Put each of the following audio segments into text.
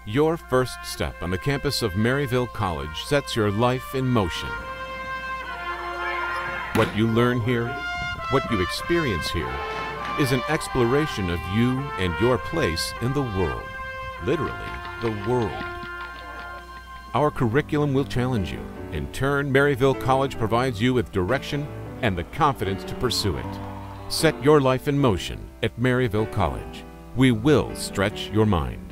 Your first step on the campus of Maryville College sets your life in motion. What you learn here, what you experience here, is an exploration of you and your place in the world. Literally, the world. Our curriculum will challenge you. In turn, Maryville College provides you with direction and the confidence to pursue it. Set your life in motion at Maryville College. We will stretch your mind.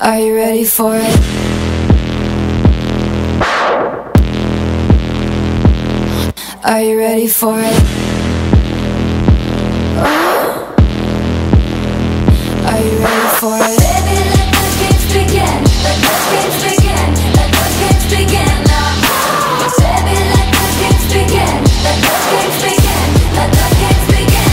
Are you ready for it? Are you ready for it? Oh. Are you ready for it? Baby, let the games begin. Let the games begin. Let the games begin now. Baby, let the games begin. Let the games begin. Let the games begin.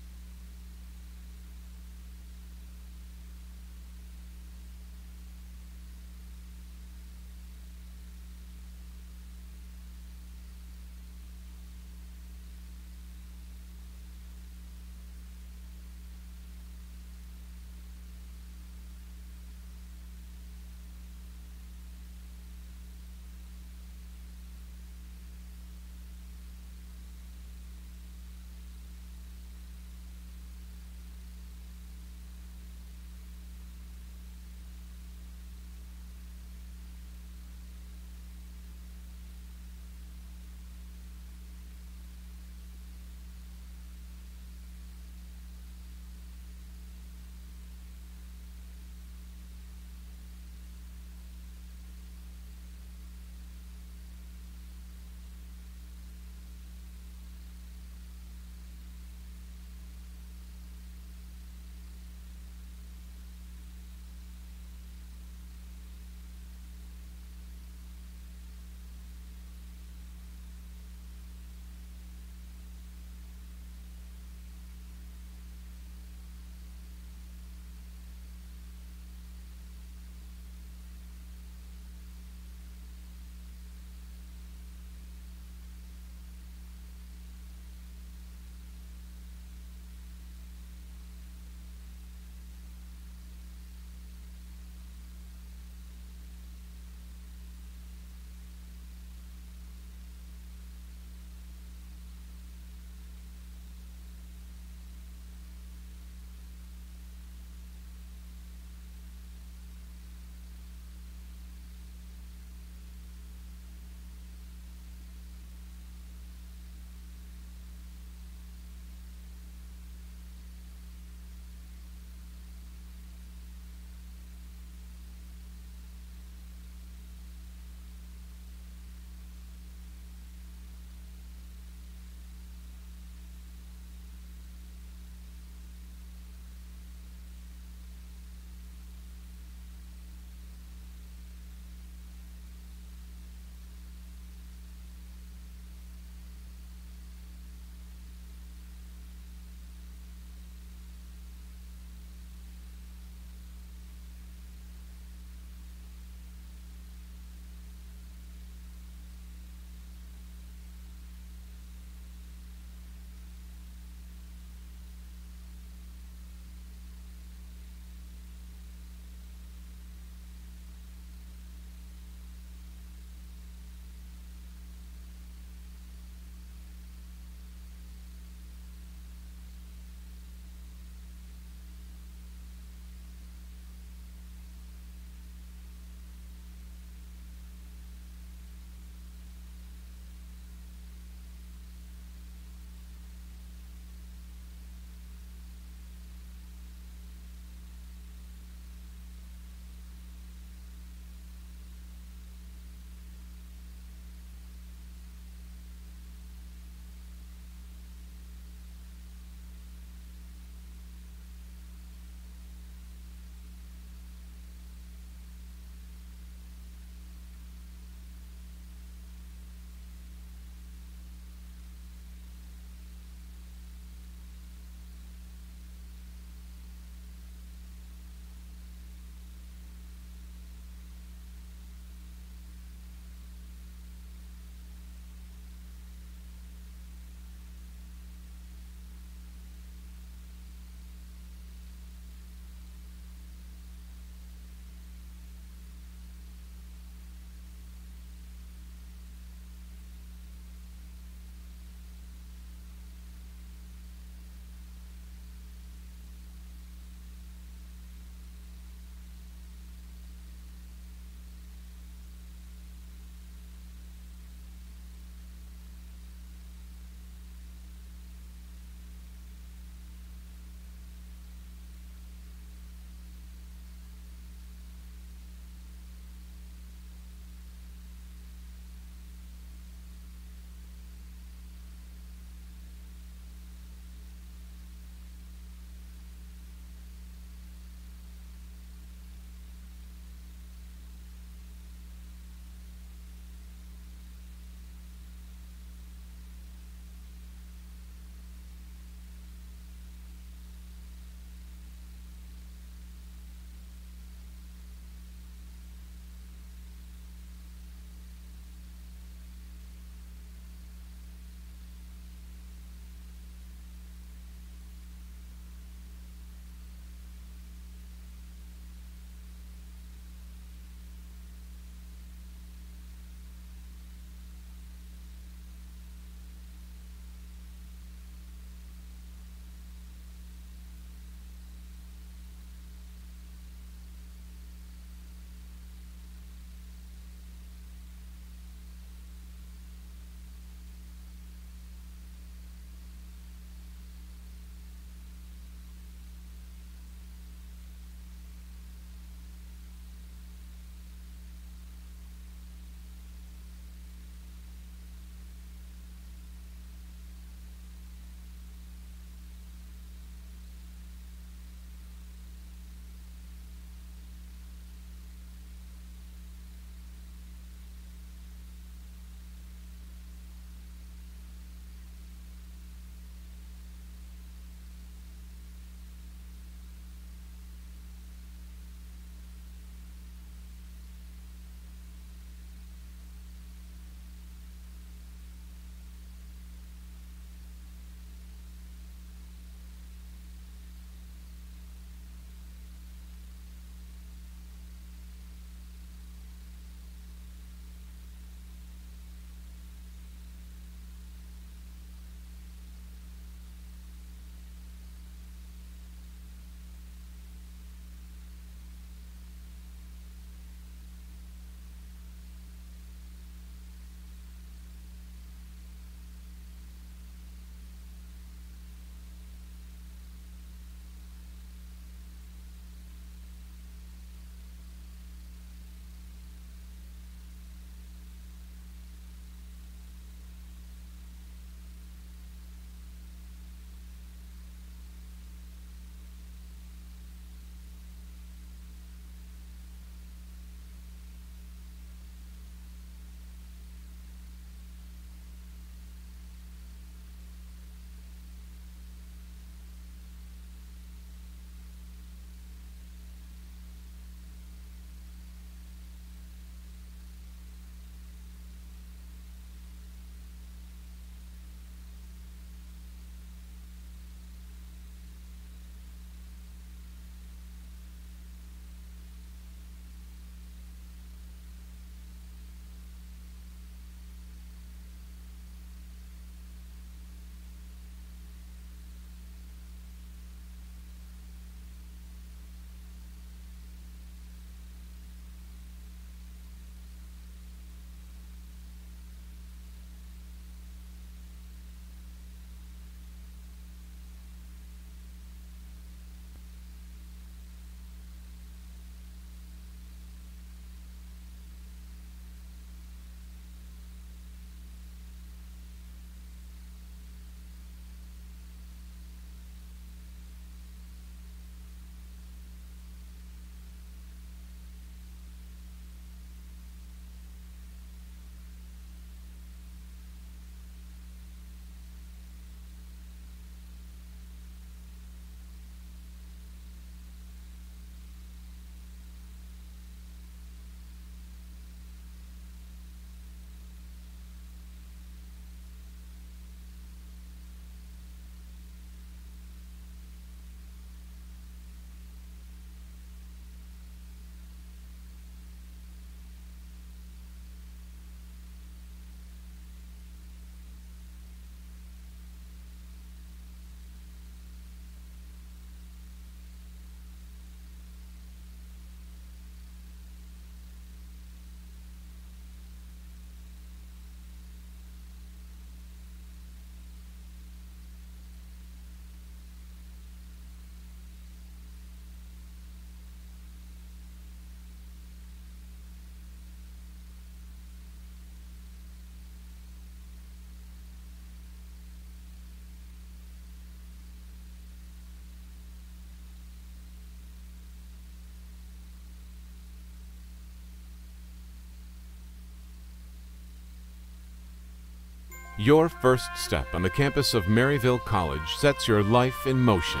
Your first step on the campus of Maryville College sets your life in motion.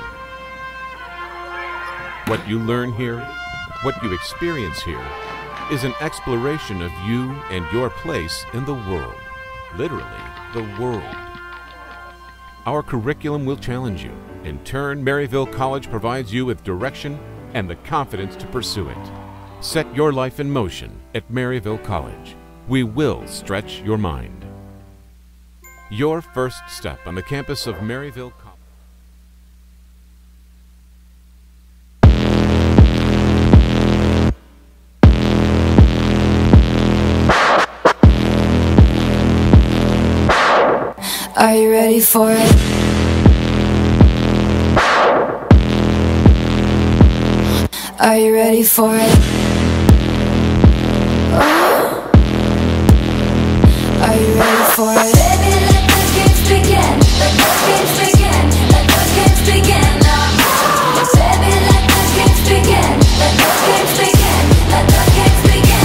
What you learn here, what you experience here, is an exploration of you and your place in the world. Literally, the world. Our curriculum will challenge you. In turn, Maryville College provides you with direction and the confidence to pursue it. Set your life in motion at Maryville College. We will stretch your mind. Your first step on the campus of Maryville College. Are you ready for it? Are you ready for it? Oh. Are you ready for it? Baby, let the games begin. Let the games begin. Let the games begin. Oh. Baby, let the games begin. Let the games begin. Let the games begin.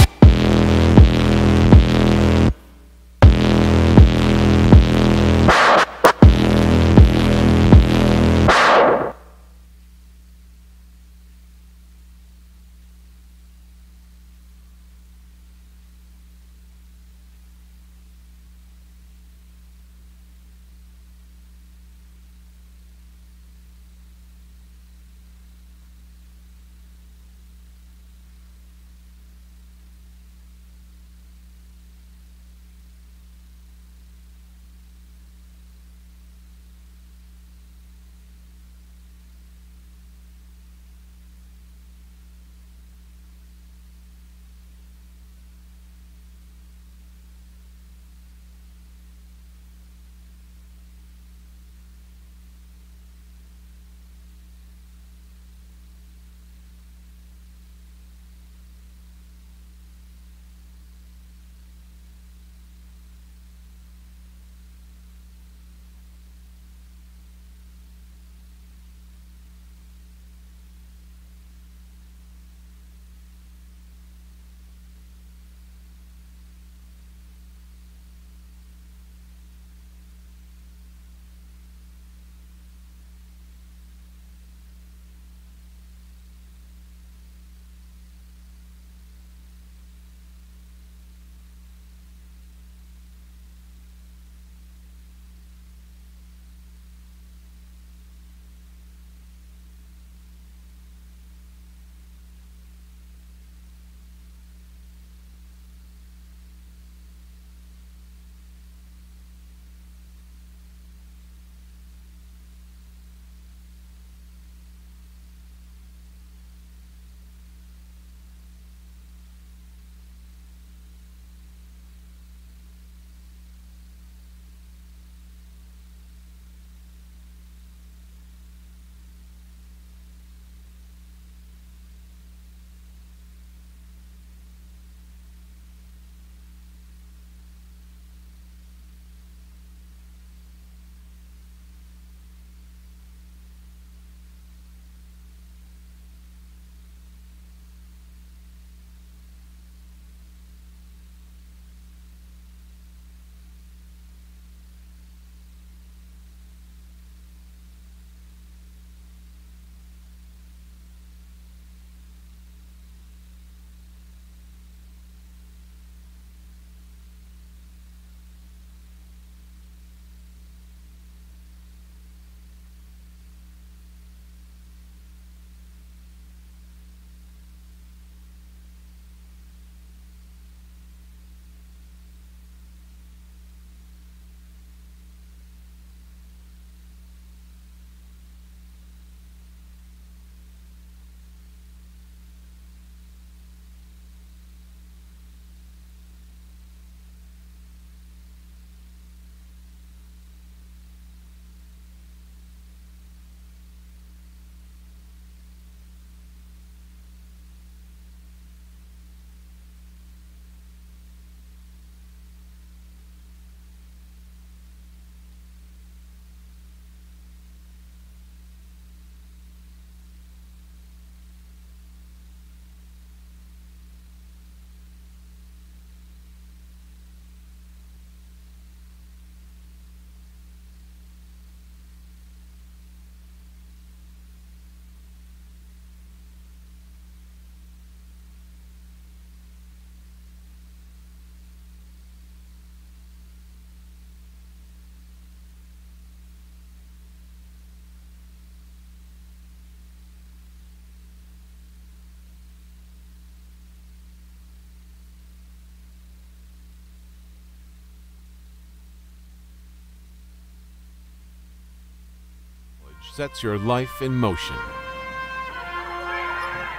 sets your life in motion.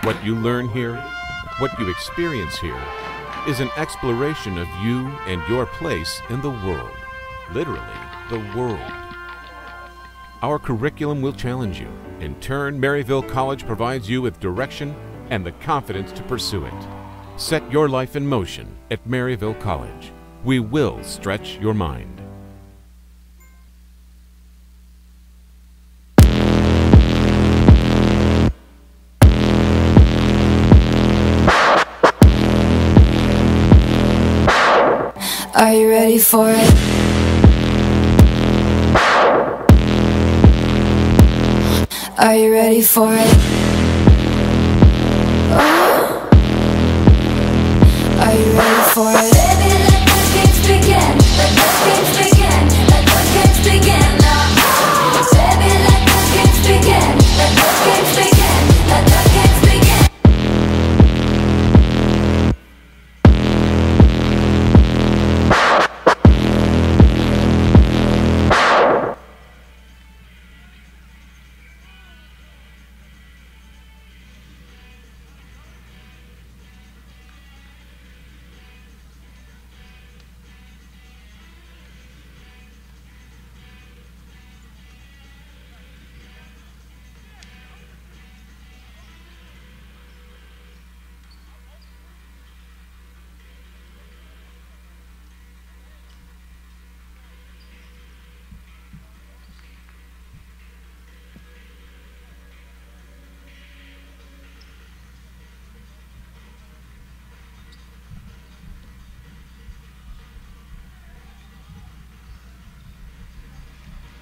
What you learn here, what you experience here, is an exploration of you and your place in the world. Literally, the world. Our curriculum will challenge you. In turn, Maryville College provides you with direction and the confidence to pursue it. Set your life in motion at Maryville College. We will stretch your mind. Are you ready for it? Are you ready for it? Oh. Are you ready for it? Baby, let the games begin. Let the games begin. Let the games begin. Oh. Baby, let the games begin. Let the games begin. Let the games begin.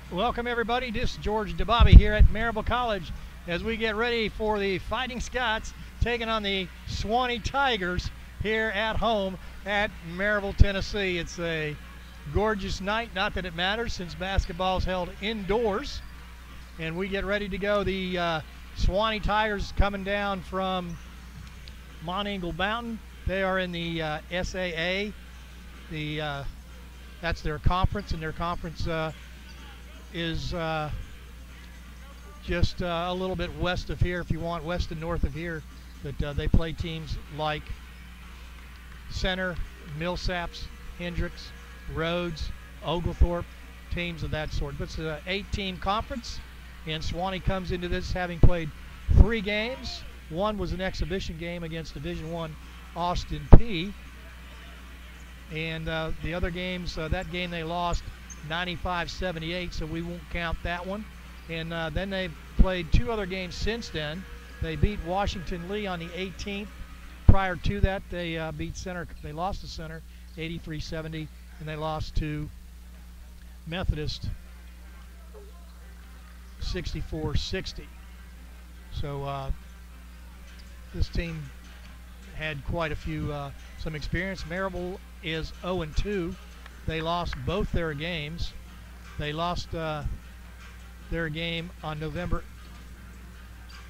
Welcome everybody, this is George DeBobby here at Maryville College as we get ready for the Fighting Scots taking on the Sewanee Tigers here at home at Maryville, Tennessee. It's a gorgeous night, not that it matters since basketball is held indoors, and we get ready to go. The Sewanee Tigers coming down from Monteagle Mountain. They are in the SAA. That's their conference, and their conference is just a little bit west of here, if you want, west and north of here. But they play teams like Center, Millsaps, Hendricks, Rhodes, Oglethorpe, teams of that sort. But it's an 8-team conference, and Sewanee comes into this having played 3 games. One was an exhibition game against Division I Austin P. And the other games, that game they lost 95-78, so we won't count that one. And then they've played 2 other games since then. They beat Washington Lee on the 18th. Prior to that, they beat Center. They lost to Center 83-70, and they lost to Methodist 64-60. So this team had quite a few some experience. Maryville is 0-2. They lost both their games. They lost their game on November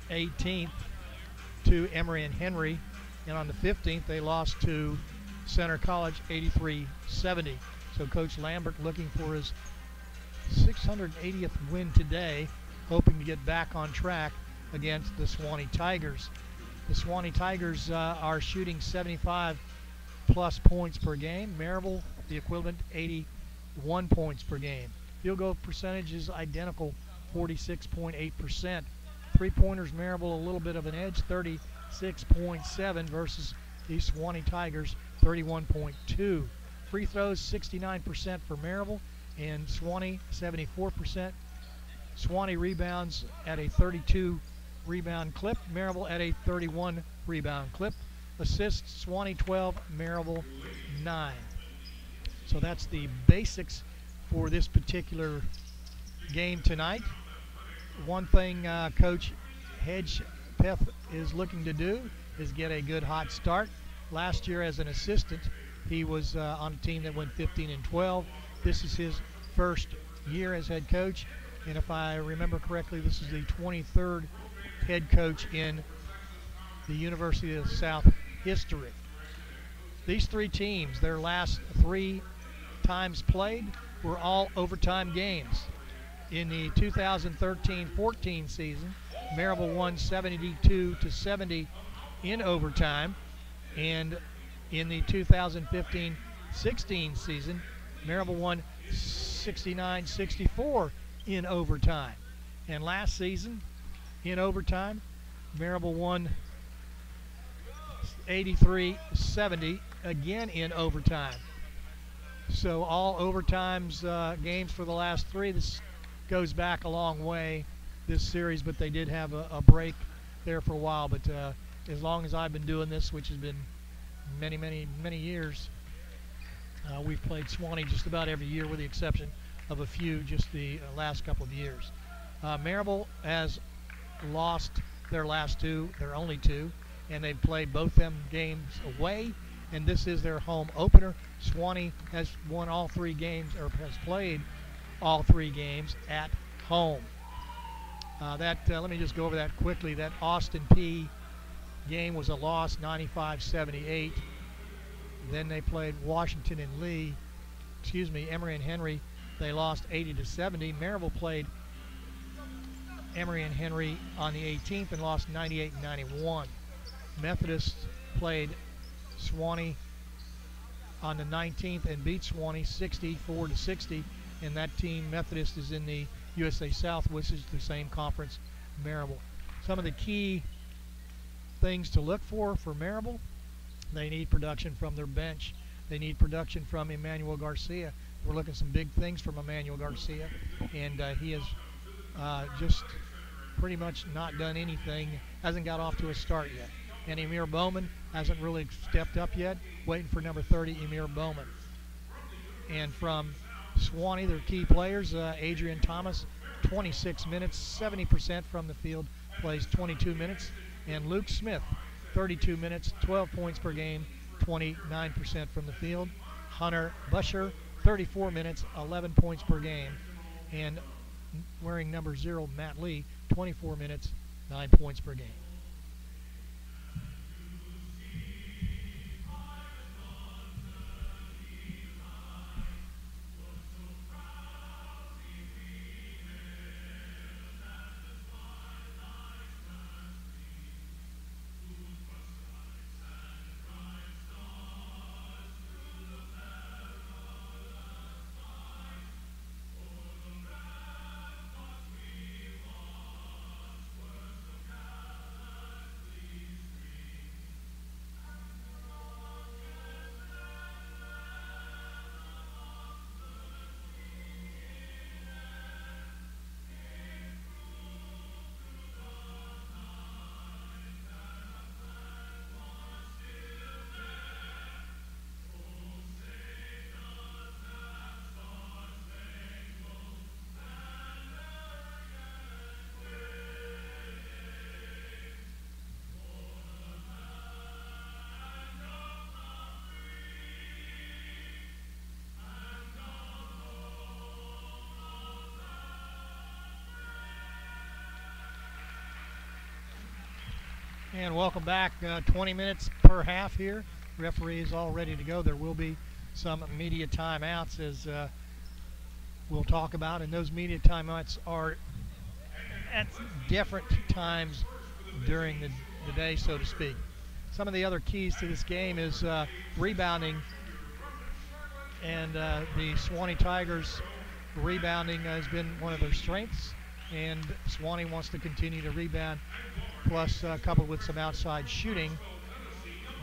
18th to Emory and Henry, and on the 15th they lost to Center College 83-70. So Coach Lambert looking for his 680th win today, hoping to get back on track against the Sewanee Tigers. The Sewanee Tigers are shooting 75+ points per game. Maryville, the equivalent, 81 points per game. Field goal percentage is identical, 46.8%. Three-pointers, Maryville a little bit of an edge, 36.7 versus the Sewanee Tigers, 31.2. Free throws, 69% for Maryville, and Sewanee, 74%. Sewanee rebounds at a 32 rebound clip, Maryville at a 31 rebound clip. Assists, Sewanee 12, Maryville 9. So that's the basics for this particular game tonight. One thing Coach Hedgepeth is looking to do is get a good hot start. Last year as an assistant, he was on a team that went 15-12. This is his first year as head coach, and if I remember correctly, this is the 23rd head coach in the University of the South history. These 3 teams, their last 3 times played were all overtime games. In the 2013-14 season, Maryville won 72-70 in overtime. And in the 2015-16 season, Maryville won 69-64 in overtime. And last season, in overtime, Maryville won 83-70 again in overtime. So all overtimes games for the last three. This goes back a long way, this series, but they did have a break there for a while. But as long as I've been doing this, which has been many, many, many years, we've played Sewanee just about every year with the exception of a few just the last couple of years. Maryville has lost their last two, their only two, and they've played both them games away, and this is their home opener. Sewanee has won all three games, or has played all three games at home. Let me just go over that quickly. That Austin P game was a loss, 95-78. Then they played Washington and Emory and Henry. They lost 80-70. Maryville played Emory and Henry on the 18th and lost 98-91. Methodist played Sewanee on the 19th and beat Sewanee 64-60. And that team, Methodist, is in the USA South, which is the same conference, Maryville. Some of the key things to look for Maryville: they need production from their bench. They need production from Emmanuel Garcia. We're looking at some big things from Emmanuel Garcia, and he has just pretty much not done anything, hasn't got off to a start yet. And Emir Bowman hasn't really stepped up yet, waiting for number 30, Emir Bowman. And from Sewanee, their key players, Adrian Thomas, 26 minutes, 70% from the field, plays 22 minutes. And Luke Smith, 32 minutes, 12 points per game, 29% from the field. Hunter Busher, 34 minutes, 11 points per game. And wearing number 0, Matt Lee, 24 minutes, 9 points per game. And welcome back. 20 minutes per half here. Referee is all ready to go. There will be some media timeouts, as we'll talk about, and those media timeouts are at different times during the day, so to speak. Some of the other keys to this game is rebounding, and the Sewanee Tigers rebounding has been one of their strengths, and Sewanee wants to continue to rebound, plus coupled with some outside shooting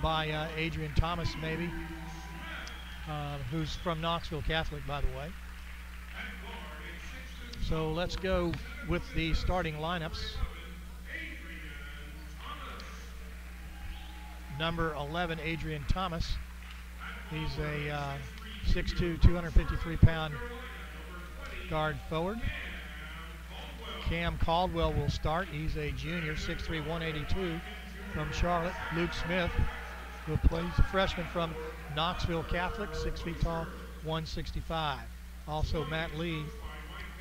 by Adrian Thomas, maybe, who's from Knoxville Catholic, by the way. So let's go with the starting lineups. Number 11, Adrian Thomas. He's a 6'2", 253-pound guard forward. Cam Caldwell will start. He's a junior, 6'3", 182 from Charlotte. Luke Smith will play. He's a freshman from Knoxville Catholic, 6 feet tall, 165. Also Matt Lee,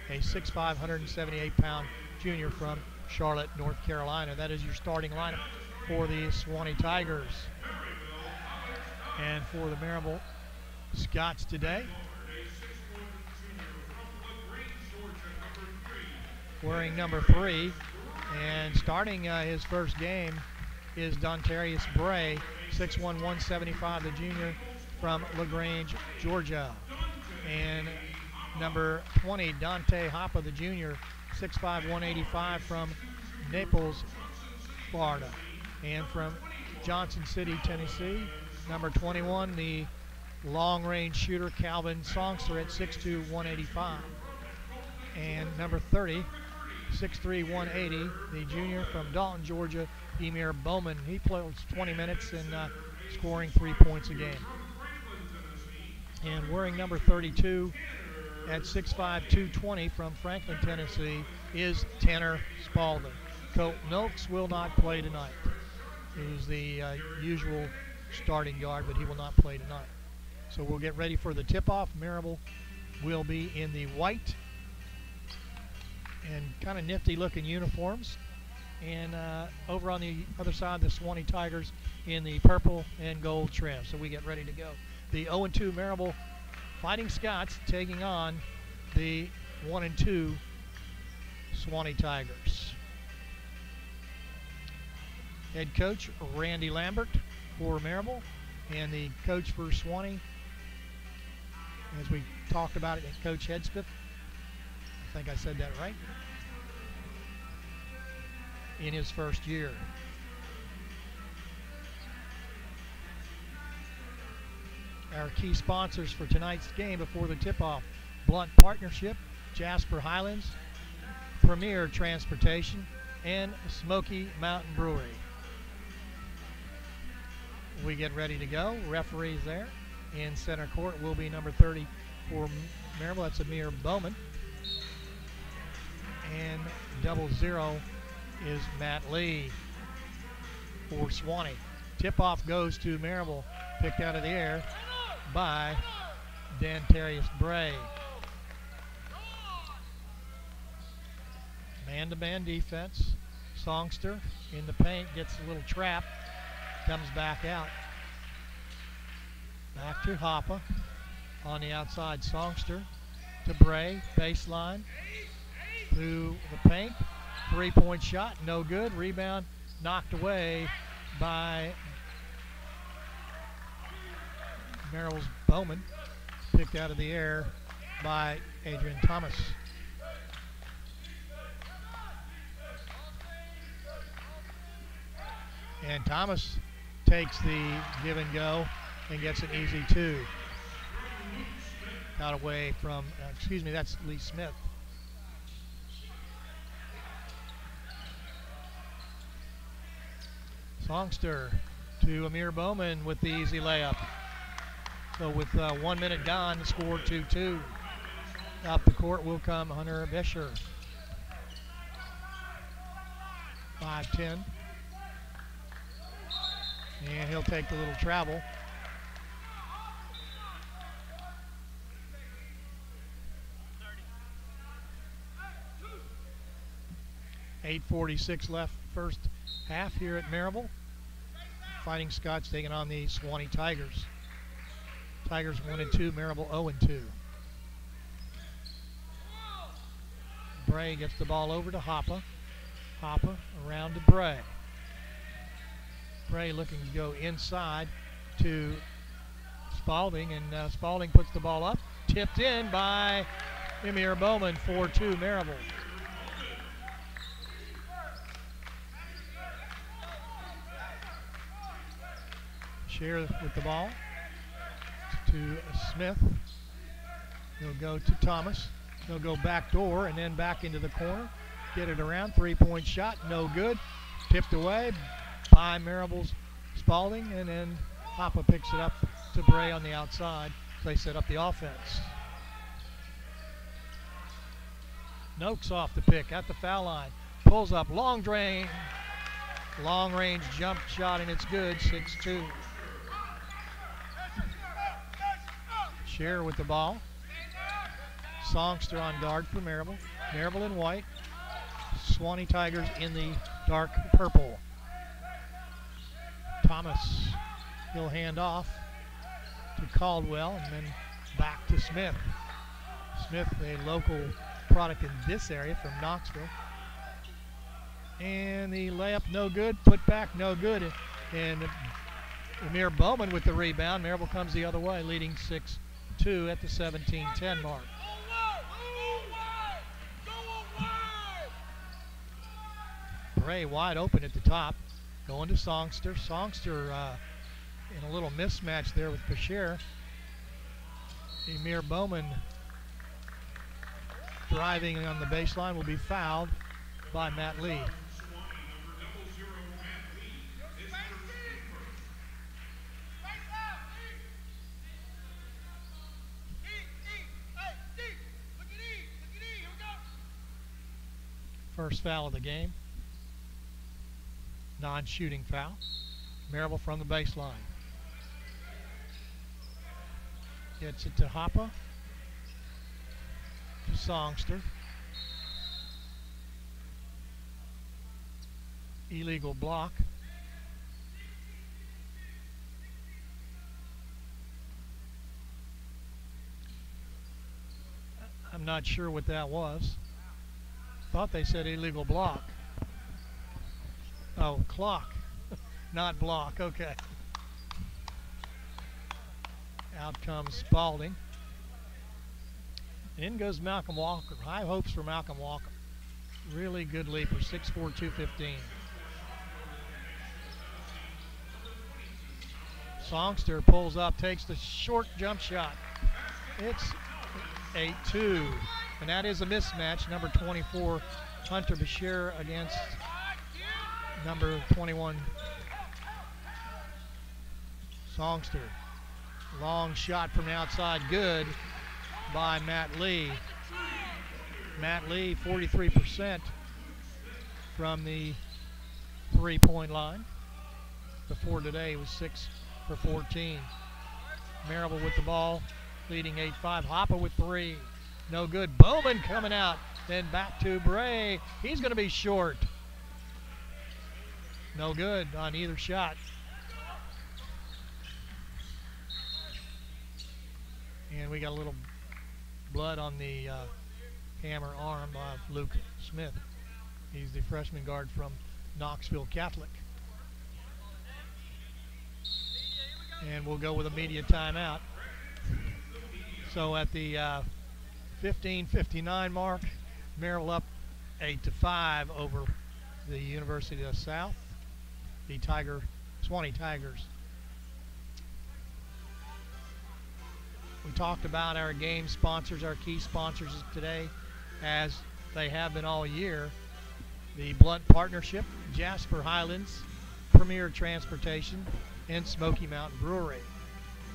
a 6'5", 178-pound junior from Charlotte, North Carolina. That is your starting lineup for the Sewanee Tigers. And for the Maryville Scots today, wearing number 3. And starting his first game is Dontarius Bray, 6'1", 175, the junior from LaGrange, Georgia. And number 20, Dante Hoppe, the junior, 6'5", 185 from Naples, Florida. And from Johnson City, Tennessee, number 21, the long-range shooter Calvin Songster at 6'2", 185. And number 30, 6'3", 180, the junior from Dalton, Georgia, Emir Bowman. He plays 20 minutes and scoring 3 points a game. And wearing number 32 at 6'5", 220 from Franklin, Tennessee is Tanner Spalding. Colton Noakes will not play tonight. He's the usual starting guard, but he will not play tonight. So we'll get ready for the tip-off. Maryville will be in the white and kind of nifty-looking uniforms. And over on the other side, the Sewanee Tigers in the purple and gold trim. So we get ready to go. The 0-2 Maryville Fighting Scots taking on the 1-2 Sewanee Tigers. Head coach Randy Lambert for Maryville, and the coach for Sewanee, as we talked about it, Coach Hedspeth. I think I said that right. In his first year. Our key sponsors for tonight's game before the tip-off: Blunt Partnership, Jasper Highlands, Premier Transportation, and Smoky Mountain Brewery. We get ready to go. Referees there. In center court will be number 30 for Maryville. That's Amir Bowman. And 00 is Matt Lee for Sewanee. Tip-off goes to Maryville, picked out of the air by Dantarius Bray. Man-to-man defense. Songster in the paint, gets a little trap, comes back out. Back to Hoppe on the outside. Songster to Bray, baseline, through the paint. 3-point shot, no good. Rebound knocked away by Merrill's Bowman, picked out of the air by Adrian Thomas. And Thomas takes the give and go and gets an easy 2. Got away from, that's Lee Smith. Songster to Amir Bowman with the easy layup. So with 1 minute gone, the score 2-2. Up the court will come Hunter Bescher. 5-10. And he'll take the little travel. .8:46 left first half here at Maryville. Fighting Scots taking on the Sewanee Tigers. Tigers 1-2, Maryville 0-2. Bray gets the ball over to Hoppe. Hoppe around to Bray. Bray looking to go inside to Spalding, and Spalding puts the ball up. Tipped in by Emir Bowman, 4-2 Maryville. Share with the ball to Smith. He'll go to Thomas. He'll go back door and then back into the corner. Get it around. 3-point shot. No good. Tipped away by Maryville's Spalding. And then Hoppe picks it up to Bray on the outside. They set up the offense. Noakes off the pick at the foul line. Pulls up. Long range jump shot, and it's good. 6-2. Scherer with the ball. Songster on guard for Maryville. Maryville in white. Sewanee Tigers in the dark purple. Thomas, he'll hand off to Caldwell and then back to Smith. Smith, a local product in this area from Knoxville. And the layup no good, put back no good. And Amir Bowman with the rebound. Maryville comes the other way, leading 6-2 at the 17-10 mark. Bray wide open at the top, going to Songster. Songster in a little mismatch there with Bashir. Amir Bowman driving on the baseline will be fouled by Matt Lee. First foul of the game. Non-shooting foul. Maryville from the baseline. Gets it to Hoppe. To Songster. Illegal block. I'm not sure what that was. Thought they said illegal block. Oh, clock, not block. Okay. Out comes Spalding. In goes Malcolm Walker. High hopes for Malcolm Walker. Really good leaper, 6'4", 215. Songster pulls up, takes the short jump shot. It's 8-2, and that is a mismatch. Number 24, Hunter Bashir against number 21, Songster. Long shot from outside, good by Matt Lee. Matt Lee, 43% from the three-point line. Before today, he was 6 for 14. Maryville with the ball, leading 8-5. Hoppe with three, no good. Bowman coming out, then back to Bray. He's going to be short. No good on either shot. And we got a little blood on the hammer arm of Luke Smith. He's the freshman guard from Knoxville Catholic. And we'll go with a media timeout. So at the 15:59 mark, Maryville up 8-5 over the University of the South, the Sewanee Tigers. We talked about our game sponsors, our key sponsors today, as they have been all year. The Blunt Partnership, Jasper Highlands, Premier Transportation, and Smoky Mountain Brewery.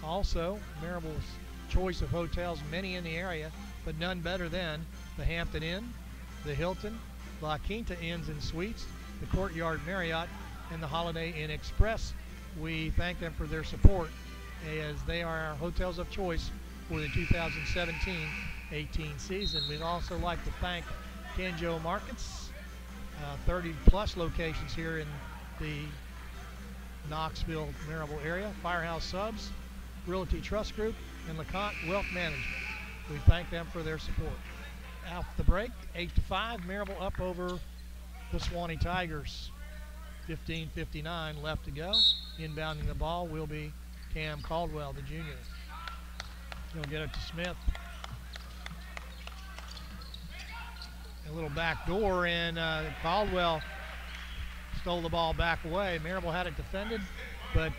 Also, Maryville's choice of hotels, many in the area, but none better than the Hampton Inn, the Hilton, La Quinta Inns and Suites, the Courtyard Marriott, and the Holiday Inn Express. We thank them for their support, as they are our hotels of choice for the 2017-18 season. We'd also like to thank Kenjo Markets, 30-plus locations here in the Knoxville, Maryville area, Firehouse Subs, Realty Trust Group, and LeConte Wealth Management. We thank them for their support. Out the break, 8-5, Maryville up over the Sewanee Tigers. 15:59 left to go. Inbounding the ball will be Cam Caldwell, the junior. He'll get it to Smith. A little back door, and Caldwell stole the ball back away. Maryville had it defended, but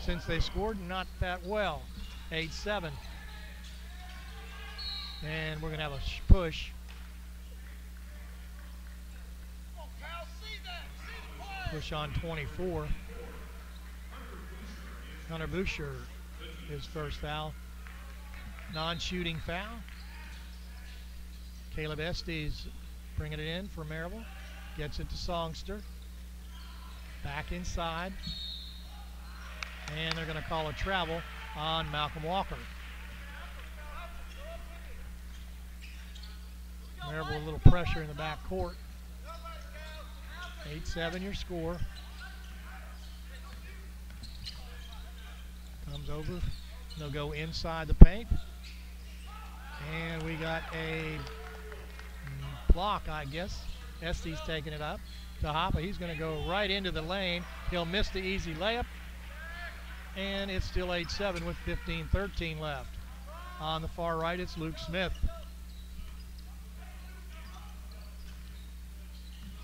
since they scored, not that well. 8-7. And we're going to have a push. Push on 24. Hunter Boucher, his first foul. Non-shooting foul. Caleb Estes bringing it in for Maryville. Gets it to Songster. Back inside. And they're going to call a travel on Malcolm Walker. Maryville a little pressure in the back court. 8-7 your score. Comes over. They'll go inside the paint. And we got a block, I guess. Estes taking it up to Hoppe. He's going to go right into the lane. He'll miss the easy layup. And it's still 8-7 with 15-13 left. On the far right, it's Luke Smith.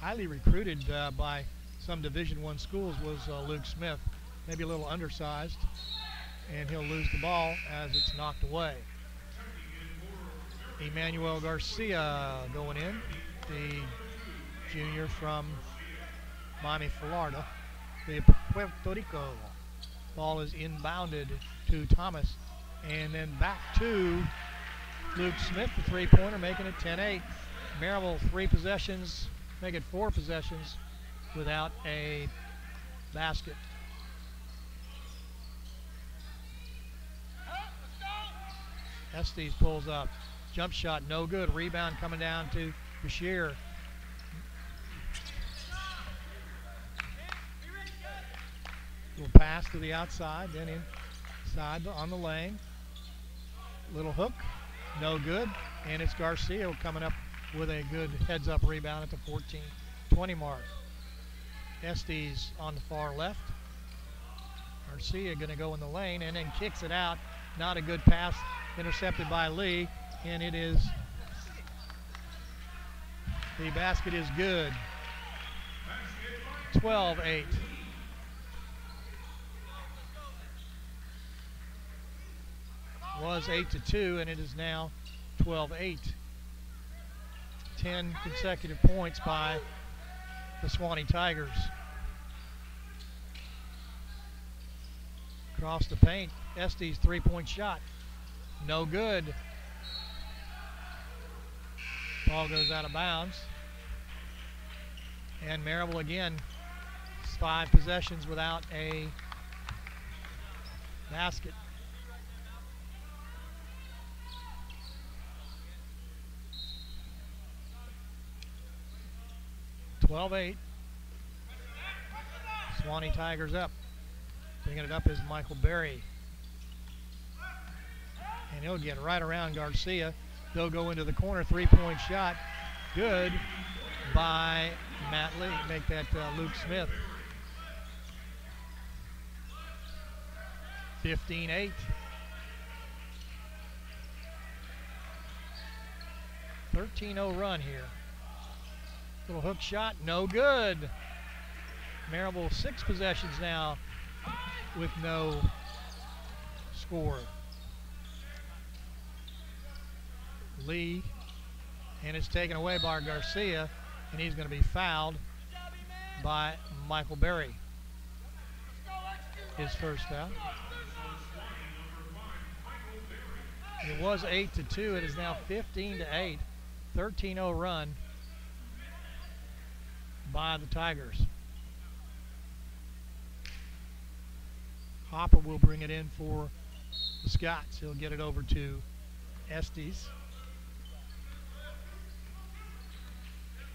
Highly recruited by some Division I schools was Luke Smith. Maybe a little undersized. And he'll lose the ball as it's knocked away. Emmanuel Garcia going in, the junior from Miami, Florida, the Puerto Rico. Ball is inbounded to Thomas, and then back to Luke Smith, the three-pointer, making it 10-8. Maryville 3 possessions, make it 4 possessions without a basket. Estes pulls up. Jump shot, no good. Rebound coming down to Bashir. Little pass to the outside, then inside on the lane. Little hook, no good. And it's Garcia coming up with a good heads-up rebound at the 14-20 mark. Estes on the far left. Garcia going to go in the lane and then kicks it out. Not a good pass, intercepted by Lee. And it is, the basket is good. 12-8. Was 8-2, and it is now 12-8. 10 consecutive points by the Sewanee Tigers. Across the paint, Estes three-point shot. No good. Ball goes out of bounds. And Maryville again, 5 possessions without a basket. (12-8). Sewanee Tigers up. Bringing it up is Michael Berry. And he'll get right around Garcia. They'll go into the corner, three-point shot. Good by Matt Lee. Make that Luke Smith. 15-8. 13-0 run here. Little hook shot, no good. Maryville 6 possessions now with no score. Lee, and it's taken away by Garcia, and he's going to be fouled by Michael Berry. His first foul. It was 8-2. It is now 15-8. 13-0 run by the Tigers. Hoppe will bring it in for the Scots. He'll get it over to Estes.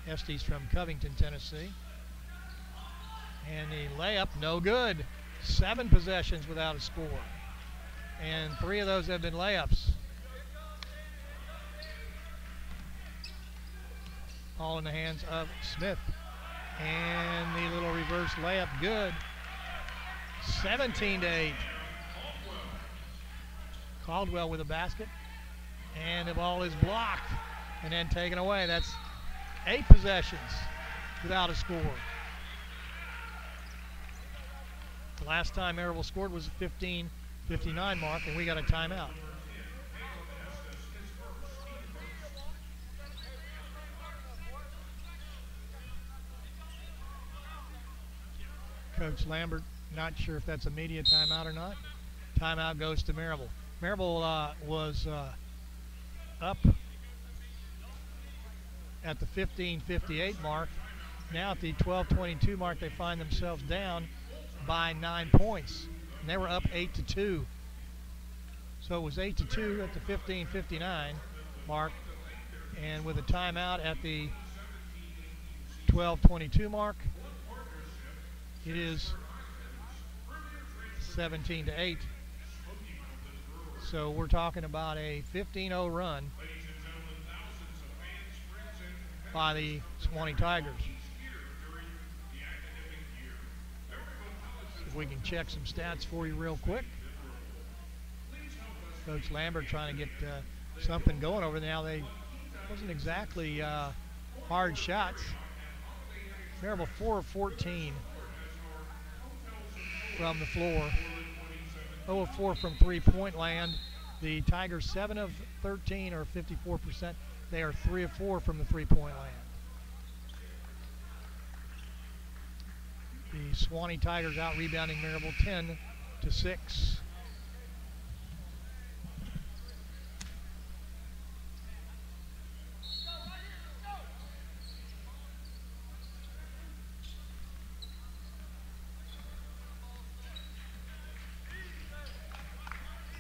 Estes from Covington, Tennessee. And the layup, no good. 7 possessions without a score. And 3 of those have been layups. All in the hands of Smith. And the little reverse layup, good. 17-8. Caldwell with a basket. And the ball is blocked and then taken away. That's 8 possessions without a score. The last time Maryville scored was a 15-59 mark, and we got a timeout. Coach Lambert, not sure if that's a media timeout or not. Timeout goes to Maryville. Maryville was up at the 15:58 mark. Now at the 12:22 mark, they find themselves down by 9 points. And they were up 8-2. So it was 8-2 at the 15:59 mark. And with a timeout at the 12:22 mark, it is 17-8. So we're talking about a 15-0 run by the Sewanee Tigers. If we can check some stats for you real quick. Coach Lambert trying to get something going over there. Now they wasn't exactly hard shots. Maryville 4 of 14 from the floor. 0 of 4 from three-point land. The Tigers 7 of 13 or 54%. They are 3 of 4 from the three-point land. The Sewanee Tigers out rebounding Maryville 10-6.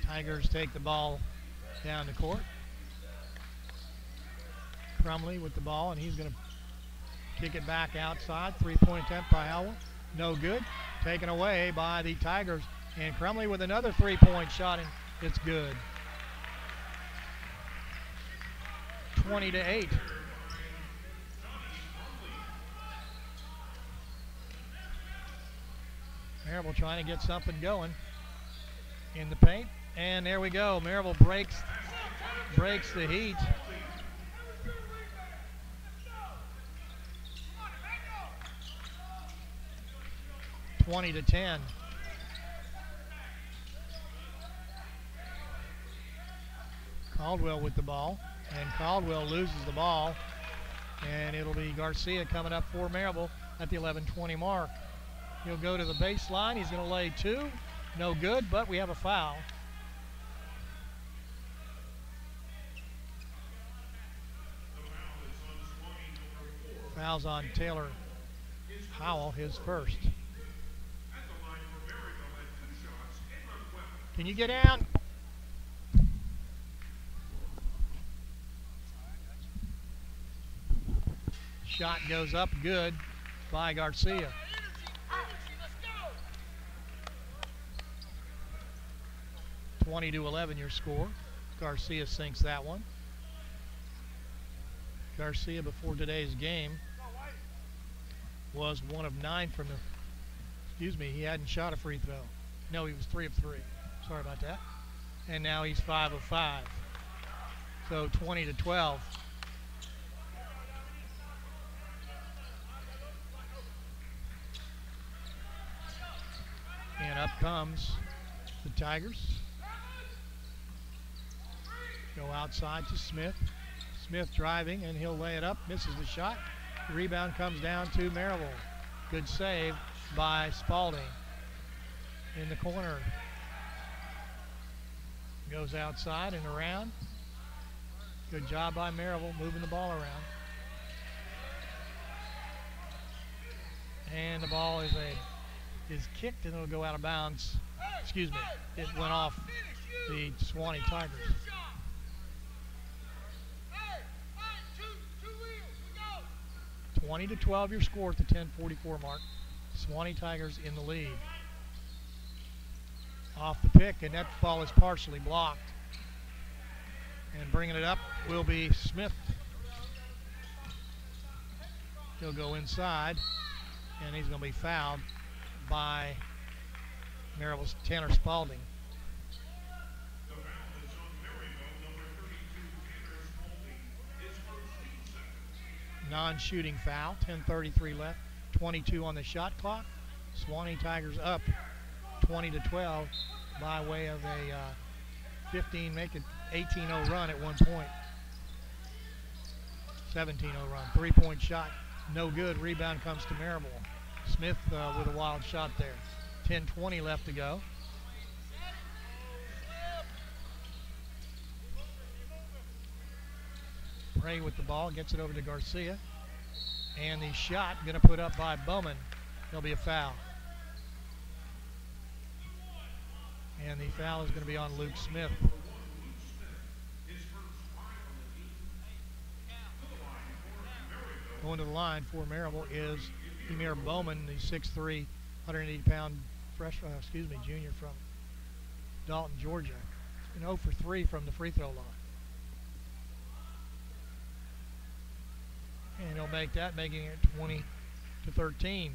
Tigers take the ball down the court. Crumley with the ball, and he's going to kick it back outside. Three-point attempt by Howell. No good. Taken away by the Tigers. And Crumley with another three-point shot, and it's good. 20-8. Maryville trying to get something going in the paint. And there we go. Maryville breaks the heat. (20-10). Caldwell with the ball, and Caldwell loses the ball, and it'll be Garcia coming up for Maryville at the 11:20 mark. He'll go to the baseline. He's going to lay two. No good, but we have a foul. Foul's on Taylor Howell, his first. Can you get down? Shot goes up, good by Garcia. (20-11) your score. Garcia sinks that one. Garcia before today's game was 1 of 9 from the, he hadn't shot a free throw. No, he was 3 of 3. Sorry about that. And now he's 5 of 5. So 20-12. And up comes the Tigers. Go outside to Smith. Smith driving, and he'll lay it up. Misses the shot. The rebound comes down to Maryville. Good save by Spalding. In the corner. Goes outside and around. Good job by Maryville moving the ball around. And the ball is kicked, and it'll go out of bounds. Excuse me. It went off the Sewanee Tigers. 20-12 your score at the 10:44 mark. Sewanee Tigers in the lead. Off the pick, and that ball is partially blocked. And bringing it up will be Smith. He'll go inside, and he's going to be fouled by Maryville's Tanner Spalding. Non-shooting foul, 10:33 left, 22 on the shot clock. Sewanee Tigers up 20-12 by way of a 15, make it 18-0 run at one point. 17-0 run, three-point shot, no good. Rebound comes to Maryville. Smith with a wild shot there. 10:20 left to go. Bray with the ball, gets it over to Garcia. And the shot going to put up by Bowman. There'll be a foul. And the foul is going to be on Luke Smith. Going to the line for Maryville is Emir Bowman, the 6'3", 180-pound junior from Dalton, Georgia. He's been 0 for 3 from the free throw line. And he'll make that, making it 20-13.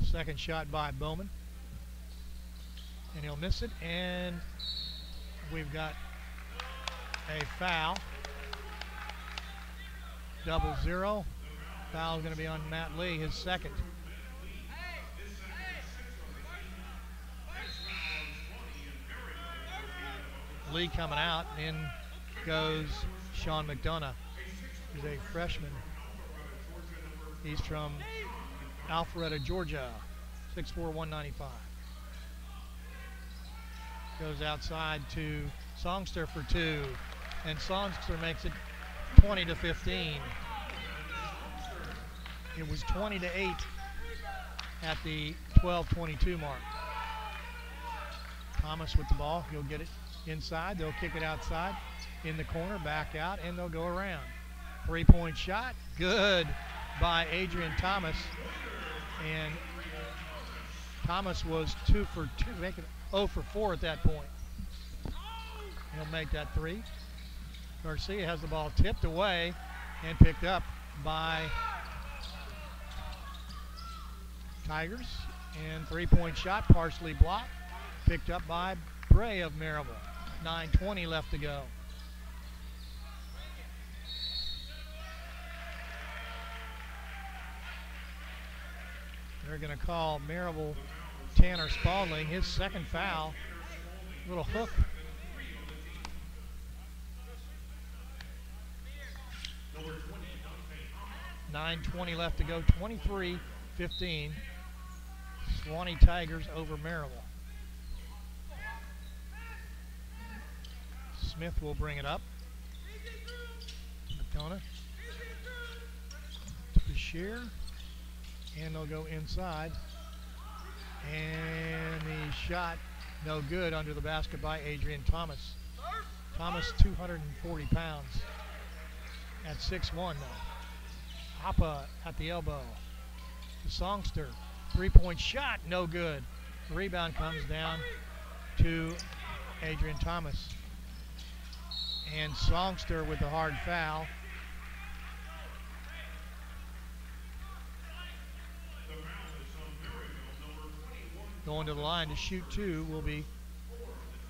Second shot by Bowman. And he'll miss it, and we've got a foul. 0-0. Foul is going to be on Matt Lee, his second. Lee coming out, and in goes Sean McDonough. He's a freshman. He's from Alpharetta, Georgia, 6'4", 195. Goes outside to Songster for two, and Songster makes it 20-15. It was 20-8 at the 12:22 mark. Thomas with the ball, he'll get it inside, they'll kick it outside, in the corner, back out, and they'll go around. 3-point shot, good by Adrian Thomas, and Thomas was 2 for 2, making 0 for 4 at that point. He'll make that three. Garcia has the ball tipped away and picked up by Tigers, and 3-point shot partially blocked, picked up by Bray of Maryville. 9:20 left to go. They're going to call Maryville Tanner Spalding his second foul. Little hook. .920 left to go. 23-15. Sewanee Tigers over Maryville. Smith will bring it up. McDonough. To Bashir. And they'll go inside. And the shot no good under the basket by Adrian Thomas. Thomas 240 pounds at 6'1" now. Hoppa at the elbow. To Songster. 3-point shot, no good. The rebound comes down to Adrian Thomas. And Songster with the hard foul. Going to the line to shoot two will be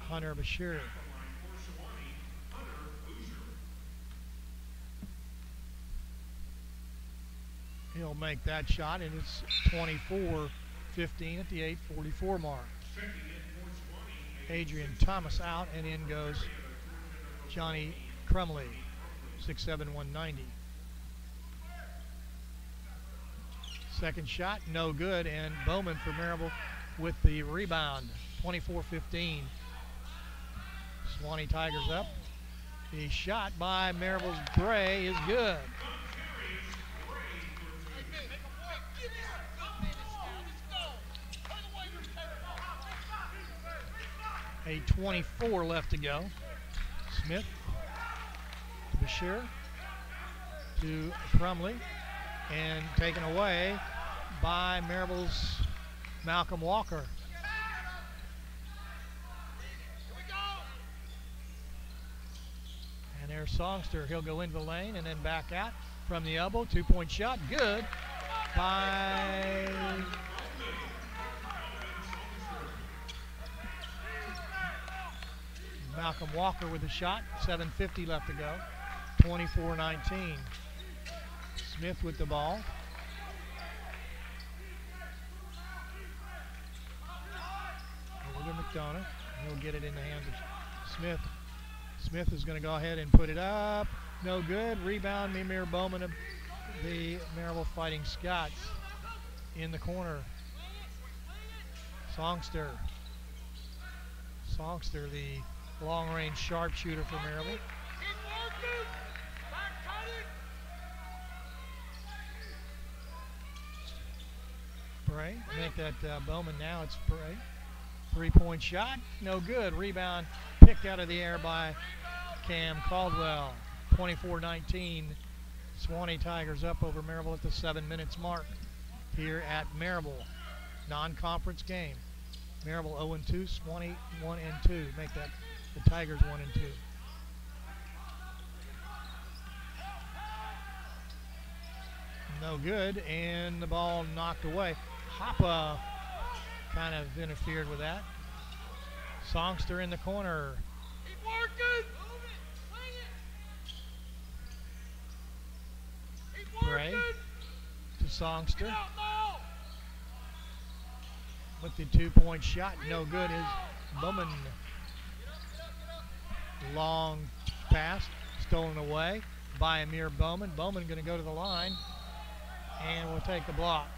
Hunter Bashir. He'll make that shot, and it's 24-15 at the 8:44 mark. Adrian Thomas out, and in goes Johnny Crumley, 6'7", 190. Second shot, no good, and Bowman for Maryville with the rebound, 24-15. Sewanee Tigers up. The shot by Maryville's Bray is good. A 24 left to go. Smith to Bashir to Crumley, and taken away by Maryville's Malcolm Walker. And there's Songster. He'll go into the lane and then back out from the elbow. 2-point shot, good by Malcolm Walker with a shot. 7:50 left to go. 24-19. Smith with the ball. Over to McDonough. He'll get it in the hands of Smith. Smith is going to go ahead and put it up. No good. Rebound, Mimir Bowman of the Maryville Fighting Scots in the corner. Songster. Songster, the long-range sharpshooter for Maryville. Bray, make that Bowman now, it's Bray. 3-point shot, no good. Rebound picked out of the air by Cam Caldwell. 24-19, Sewanee Tigers up over Maryville at the 7 minutes mark here at Maryville. non-conference game. Maryville 0-2, Sewanee 1-2. Make that the Tigers 1-2. No good, and the ball knocked away. Hoppa kind of interfered with that. Songster in the corner. Keep working. Bray to Songster. With the 2-point shot, no good is Bowman. Long pass, stolen away by Amir Bowman. Bowman going to go to the line and will take the block.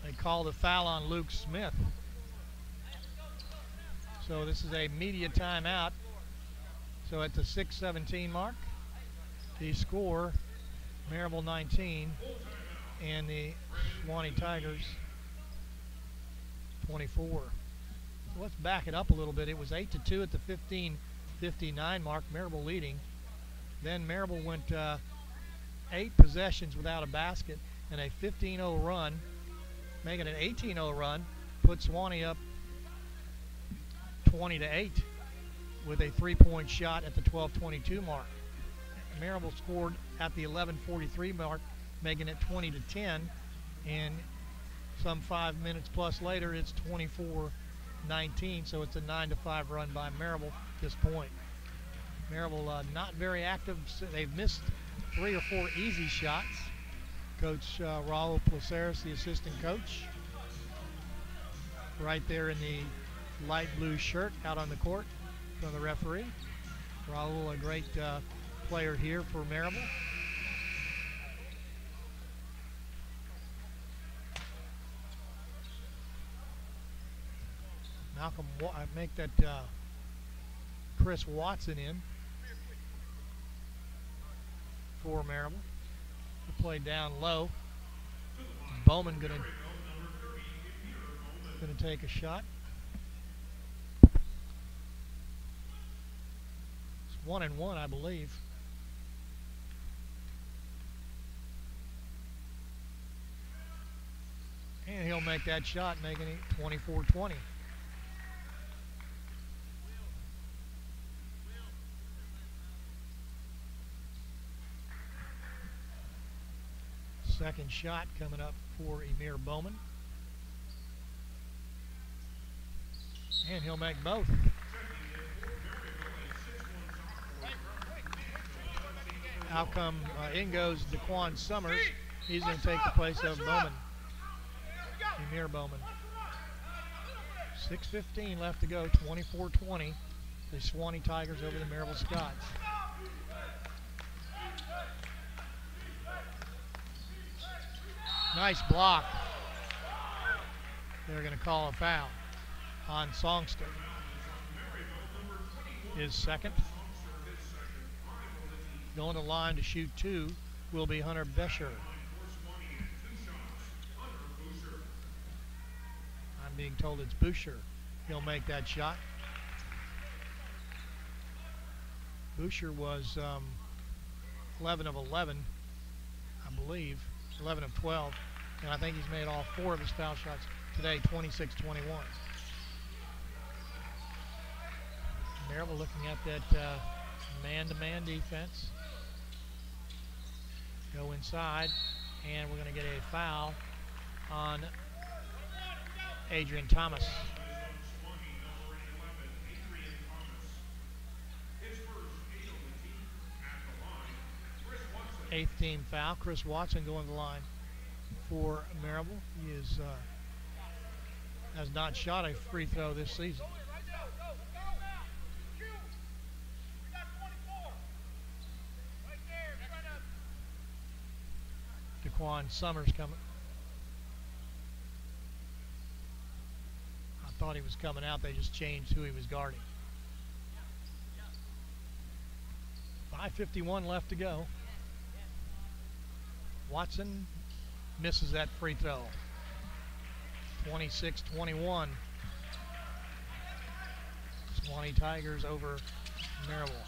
They called a foul on Luke Smith. So this is a media timeout. So at the 6:17 mark, the score, Maryville 19 and the Sewanee Tigers 24. So let's back it up a little bit. It was 8-2 at the 15:59 mark, Maryville leading. Then Maryville went 8 possessions without a basket and a 15-0 run, making an 18-0 run, put Sewanee up 20-8 with a 3-point shot at the 12:22 mark. Maryville scored at the 11:43 mark, making it 20-10, and some 5 minutes plus later, it's 24-19, so it's a 9-5 run by Maryville at this point. Maryville not very active. They've missed 3 or 4 easy shots. Coach Raul Placeres, the assistant coach, right there in the light blue shirt out on the court from the referee. Raul, a great player here for Maryville. Malcolm, make that Chris Watson in for Maryville. He played down low. Bowman gonna take a shot. It's 1-1, I believe. And he'll make that shot, making it 24-20. Second shot coming up for Emir Bowman. And he'll make both. Out come, in goes Daquan Summers. He's going to take the place of Bowman. Emir Bowman. 6:15 left to go, 24-20. The Sewanee Tigers over the Maryville Scots. Nice block. They're going to call a foul on Songster. His second. Going to the line to shoot 2 will be Hunter Bescher. I'm being told it's Boucher. He'll make that shot. Boucher was 11 of 11, I believe. 11 of 12, and I think he's made all 4 of his foul shots today, 26-21. Maryville looking at that man-to-man defense. Go inside, and we're going to get a foul on Adrian Thomas. 8th team foul. Chris Watson going to the line for Maryville. He is has not shot a free throw this season. Daquan Summers coming. I thought he was coming out. They just changed who he was guarding. 5:51 left to go. Watson misses that free throw. 26-21. Sewanee Tigers over Maryville.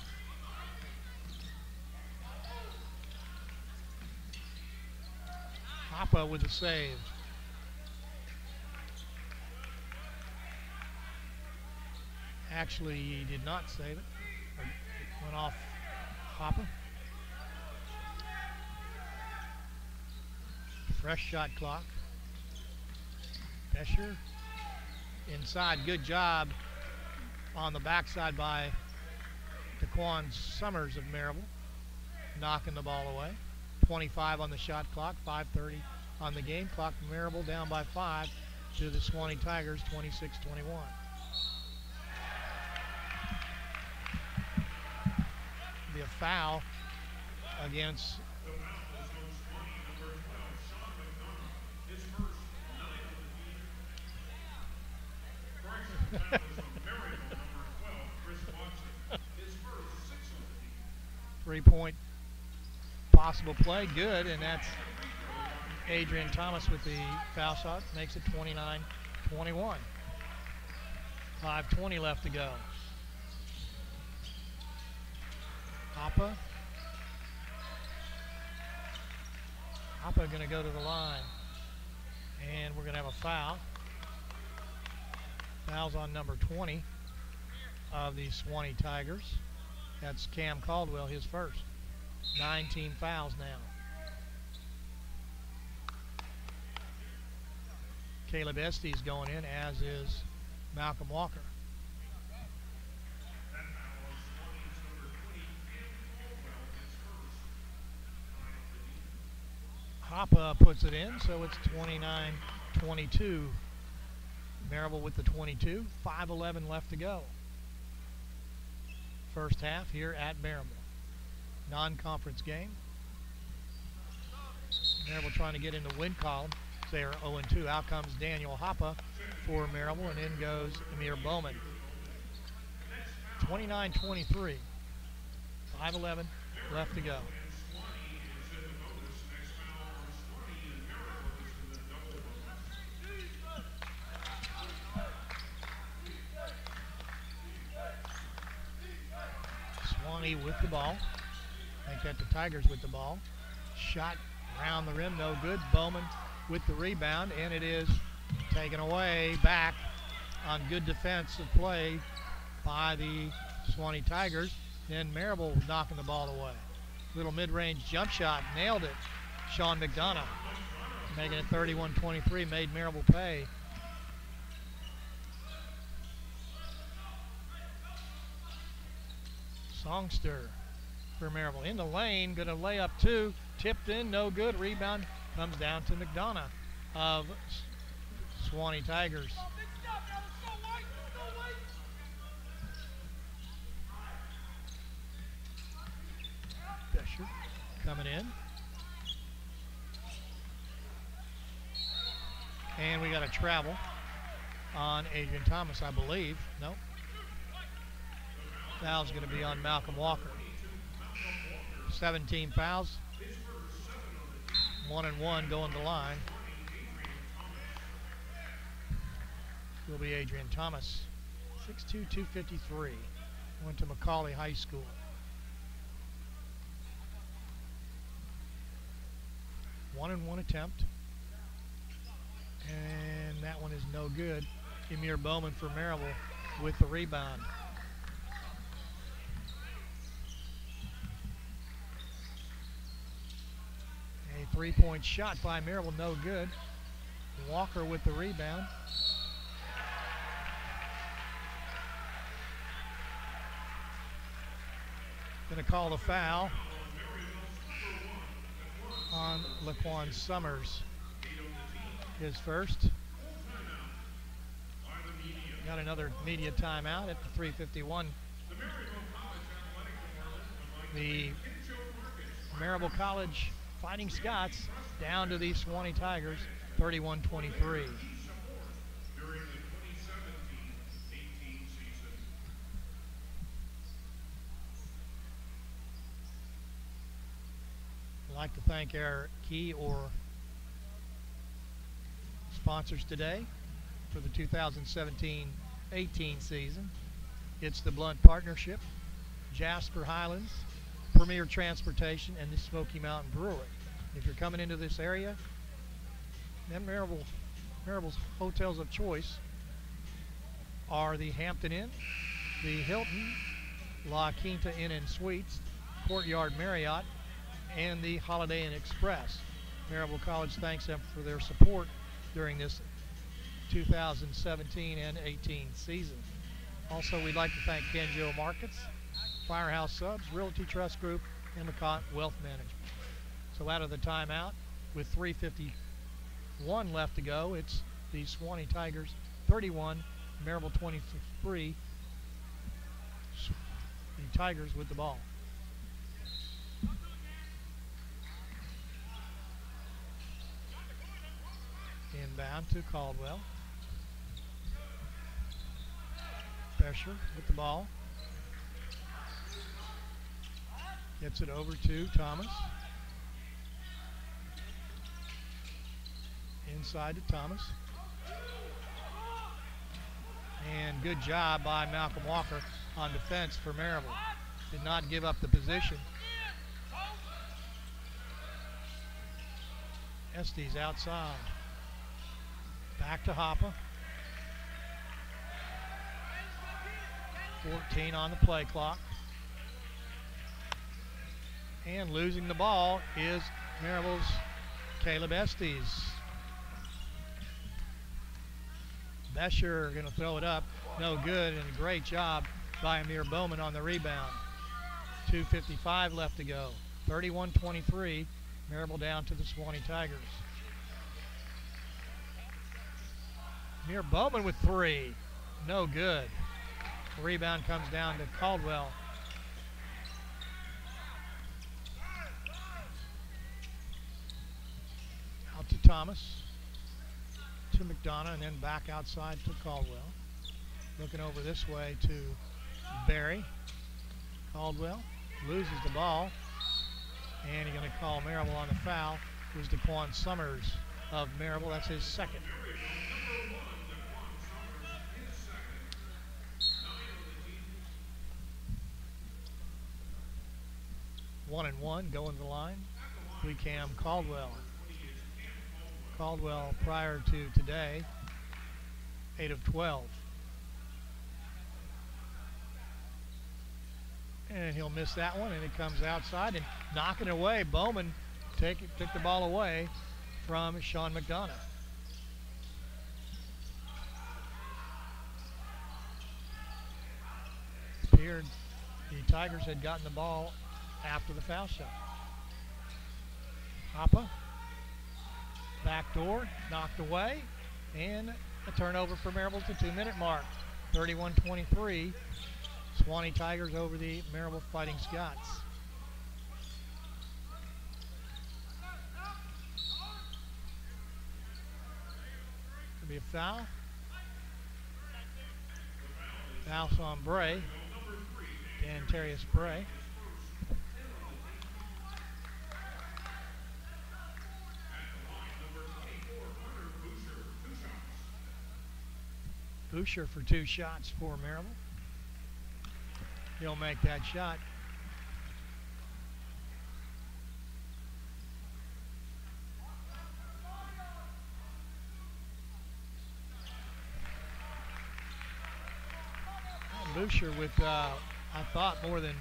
Hoppe with the save. Actually, he did not save it. It went off Hoppe. Fresh shot clock. Bescher inside. Good job on the backside by Daquan Summers of Maryville, knocking the ball away. 25 on the shot clock, 5:30 on the game clock. Maryville down by 5 to the Sewanee Tigers, 26-21. Be a foul against three-point possible play, good, and that's Adrian Thomas with the foul shot, makes it 29-21. 5:20 left to go. Hoppe going to go to the line, and we're going to have a foul. Foul's on number 20 of the Sewanee Tigers. That's Cam Caldwell, his first. 19 fouls now. Caleb Estes going in, as is Malcolm Walker. Hoppe puts it in, so it's 29-22. Maryville with the 22, 5:11 left to go. First half here at Maryville. Non-conference game. Maryville trying to get in the win column. They are 0-2. Out comes Daniel Hoppe for Maryville, and in goes Amir Bowman. 29-23. 5:11 left to go. Sewanee with the ball. Make that the Tigers with the ball. Shot around the rim, no good. Bowman with the rebound, and it is taken away back on good defensive play by the Sewanee Tigers. Then Maryville knocking the ball away. Little mid-range jump shot, nailed it. Sean McDonough making it 31-23, made Maryville pay. Songster for Maryville in the lane, going to lay up two, tipped in, no good. Rebound comes down to McDonough of Sewanee Tigers. Bescher coming in. And we got a travel on Adrian Thomas, I believe. Nope. Foul's going to be on Malcolm Walker. 17 fouls. 1-1 going to line. Will be Adrian Thomas. 6'2", 253. Went to Macaulay High School. One attempt. And that one is no good. Emir Bowman for Maryville with the rebound. A three-point shot by Maryville, no good. Walker with the rebound. Going to call the foul on Laquan Summers. His first. Got another media timeout at the 3:51. The Maryville College Fighting Scots down to the Sewanee Tigers, 31-23. I'd like to thank our key or sponsors today for the 2017-18 season. It's the Blunt Partnership, Jasper Highlands, Premier Transportation, and the Smoky Mountain Brewery. If you're coming into this area, Then Maryville's hotels of choice are the Hampton Inn, the Hilton, La Quinta Inn and Suites, Courtyard Marriott, and the Holiday Inn Express. Maryville College thanks them for their support during this 2017 and 18 season. Also, we'd like to thank Kenjo Markets, Firehouse Subs, Realty Trust Group, and McCott Wealth Management. So out of the timeout, with 3:51 left to go, it's the Sewanee Tigers 31, Maryville 23. The Tigers with the ball. Inbound to Caldwell. Besher with the ball. Gets it over to Thomas. Inside to Thomas. And good job by Malcolm Walker on defense for Maryville. Did not give up the position. Estes outside. Back to Hoppa. 14 on the play clock. And losing the ball is Maryville's Caleb Estes. Besher going to throw it up. No good, and a great job by Amir Bowman on the rebound. 2:55 left to go. 31-23. Maryville down to the Sewanee Tigers. Amir Bowman with three. No good. The rebound comes down to Caldwell. Out to Thomas. To McDonough, and then back outside to Caldwell. Looking over this way to Barry. Caldwell loses the ball, and he's going to call Maryville on the foul. It was DeQuan Summers of Maryville. That's his second. One and one going to the line. Cam Caldwell. Caldwell prior to today, 8 of 12. And he'll miss that one, and it comes outside and knocking it away. Bowman took the ball away from Sean McDonough. Appeared the Tigers had gotten the ball after the foul shot. Hoppa. Backdoor, knocked away, and a turnover for Maryville at the 2-minute mark. 31-23, Sewanee Tigers over the Maryville Fighting Scots. Could be a foul. Foul on Bray, Dantarius Bray. Boucher for 2 shots for Maryville. He'll make that shot. And Boucher with, I thought, more than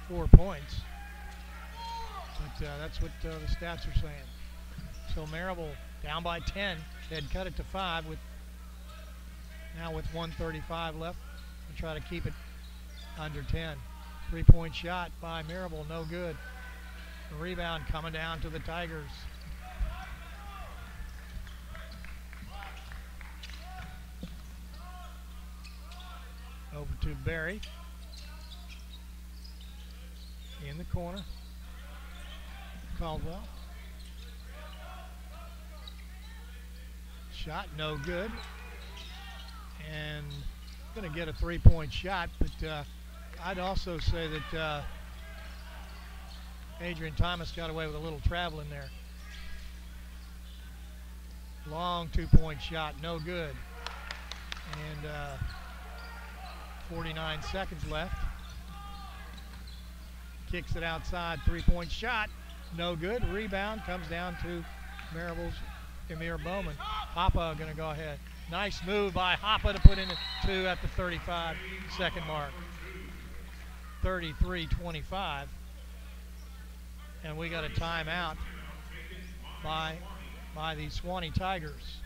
4 points. But that's what the stats are saying. So Maryville down by 10. They had cut it to 5 with now with 1:35 left to try to keep it under 10. 3-point shot by Maryville, no good. The rebound coming down to the Tigers. Over to Barry. In the corner. Caldwell. Shot no good. And going to get a 3-point shot, but I'd also say that Adrian Thomas got away with a little travel in there. Long 2-point shot, no good. And 49 seconds left. Kicks it outside, 3-point shot, no good. Rebound comes down to Maryville's Amir Bowman. Hoppe going to go ahead. Nice move by Hoppe to put in a 2 at the 35-second mark. 33-25. And we got a timeout by the Sewanee Tigers.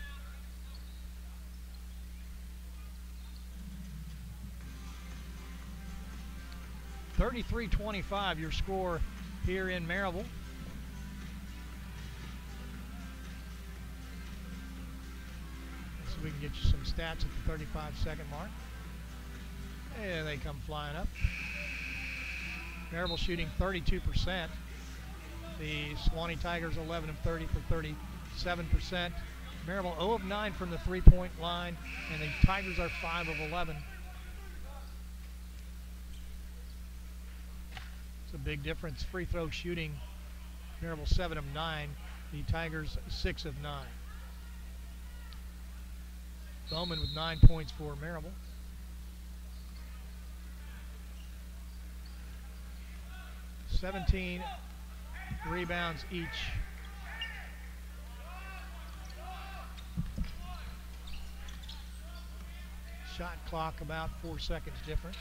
(33-25) your score here in Maryville. So we can get you some stats at the 35-second mark. And they come flying up. Maryville shooting 32%. The Sewanee Tigers 11 of 30 for 37%. Maryville 0 of 9 from the three-point line, and the Tigers are 5 of 11. It's a big difference. Free throw shooting, Maryville 7 of 9. The Tigers 6 of 9. Bowman with 9 points for Maryville. (17 rebounds each. Shot clock about 4 seconds difference.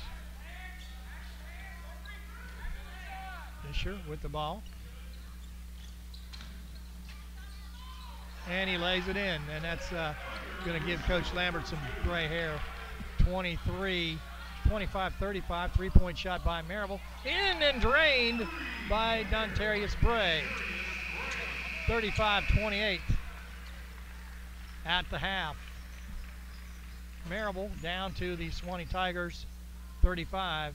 Fisher with the ball. And he lays it in, and that's going to give Coach Lambert some gray hair. 25-35, three-point shot by Maryville. In and drained by Dontarius Bray. 35-28 at the half. Maryville down to the Sewanee Tigers, 35-28.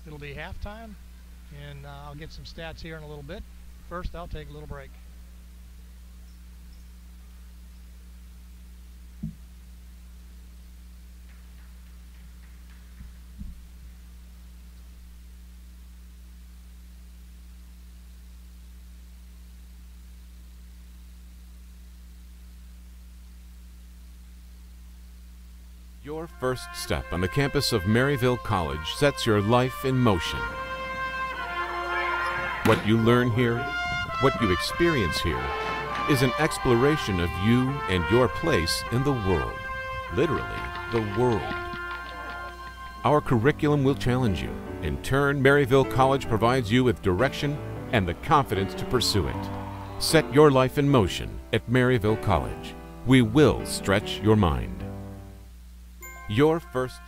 It'll be halftime, and I'll get some stats here in a little bit. First, I'll take a little break. Your first step on the campus of Maryville College sets your life in motion. What you learn here, what you experience here, is an exploration of you and your place in the world. Literally, the world. Our curriculum will challenge you. In turn, Maryville College provides you with direction and the confidence to pursue it. Set your life in motion at Maryville College. We will stretch your mind. Your first.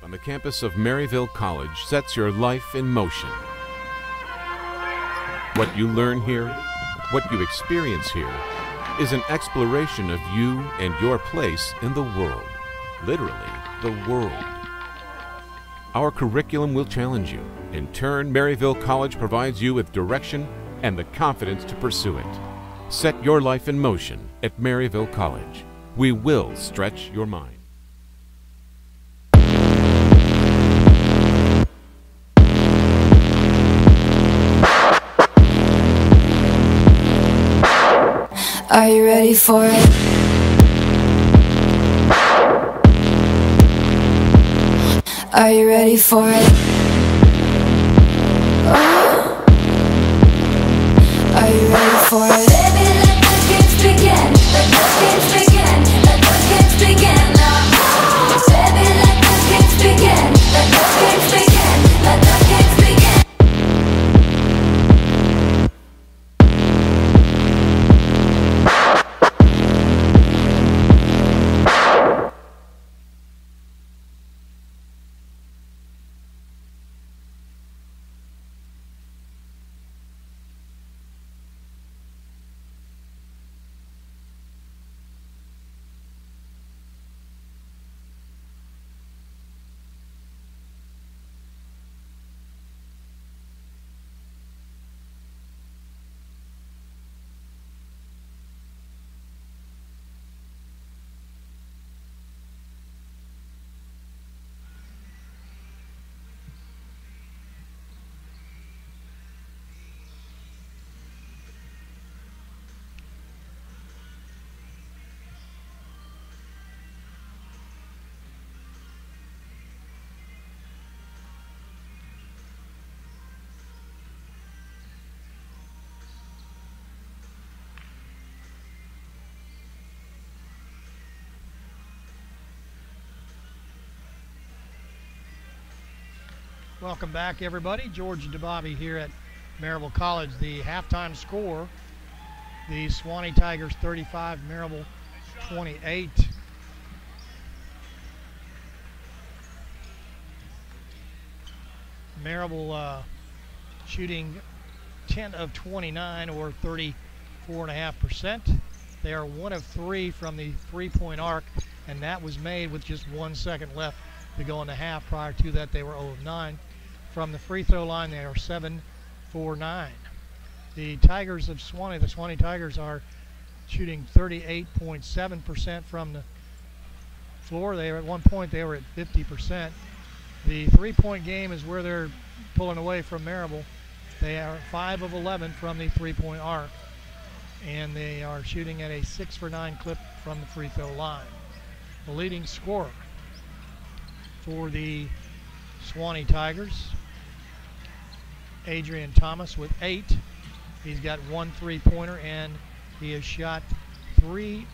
on the campus of Maryville College sets your life in motion. What you learn here, what you experience here, is an exploration of you and your place in the world. Literally, the world. Our curriculum will challenge you. In turn, Maryville College provides you with direction and the confidence to pursue it. Set your life in motion at Maryville College. We will stretch your mind. Are you ready for it? Are you ready for it? Oh. Are you ready for it? Baby, let the games begin. Let the games begin. Let the games begin. Oh. Baby, let the games begin. Let the games begin. Let the games begin. Welcome back, everybody. George DeBobby here at Maryville College. The halftime score, the Sewanee Tigers 35, Maryville 28. Maryville shooting 10 of 29, or 34.5%. They are 1 of 3 from the three-point arc, and that was made with just 1 second left to go in the half. Prior to that, they were 0 of 9. From the free throw line, they are 7 for 9. The Tigers of Sewanee, the Sewanee Tigers, are shooting 38.7% from the floor. They were at one point they were at 50%. The three-point game is where they're pulling away from Maryville. They are 5 of 11 from the three-point arc, and they are shooting at a 6 for 9 clip from the free throw line. The leading scorer for the Sewanee Tigers, Adrian Thomas, with 8. He's got 1 3-pointer, and he has shot 3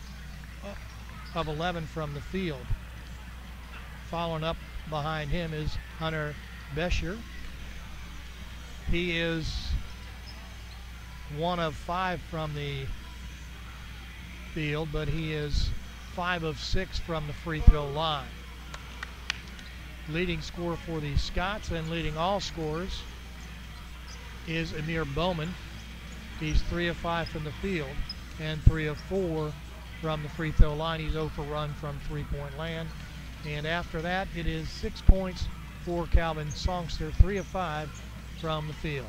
of 11 from the field. Following up behind him is Hunter Besher. He is 1 of 5 from the field, but he is 5 of 6 from the free throw line. Leading scorer for the Scots and leading all scorers is Amir Bowman. He's 3 of 5 from the field and 3 of 4 from the free throw line. He's 0 for 1 from three-point land. And after that, it is 6 points for Calvin Songster, 3 of 5 from the field.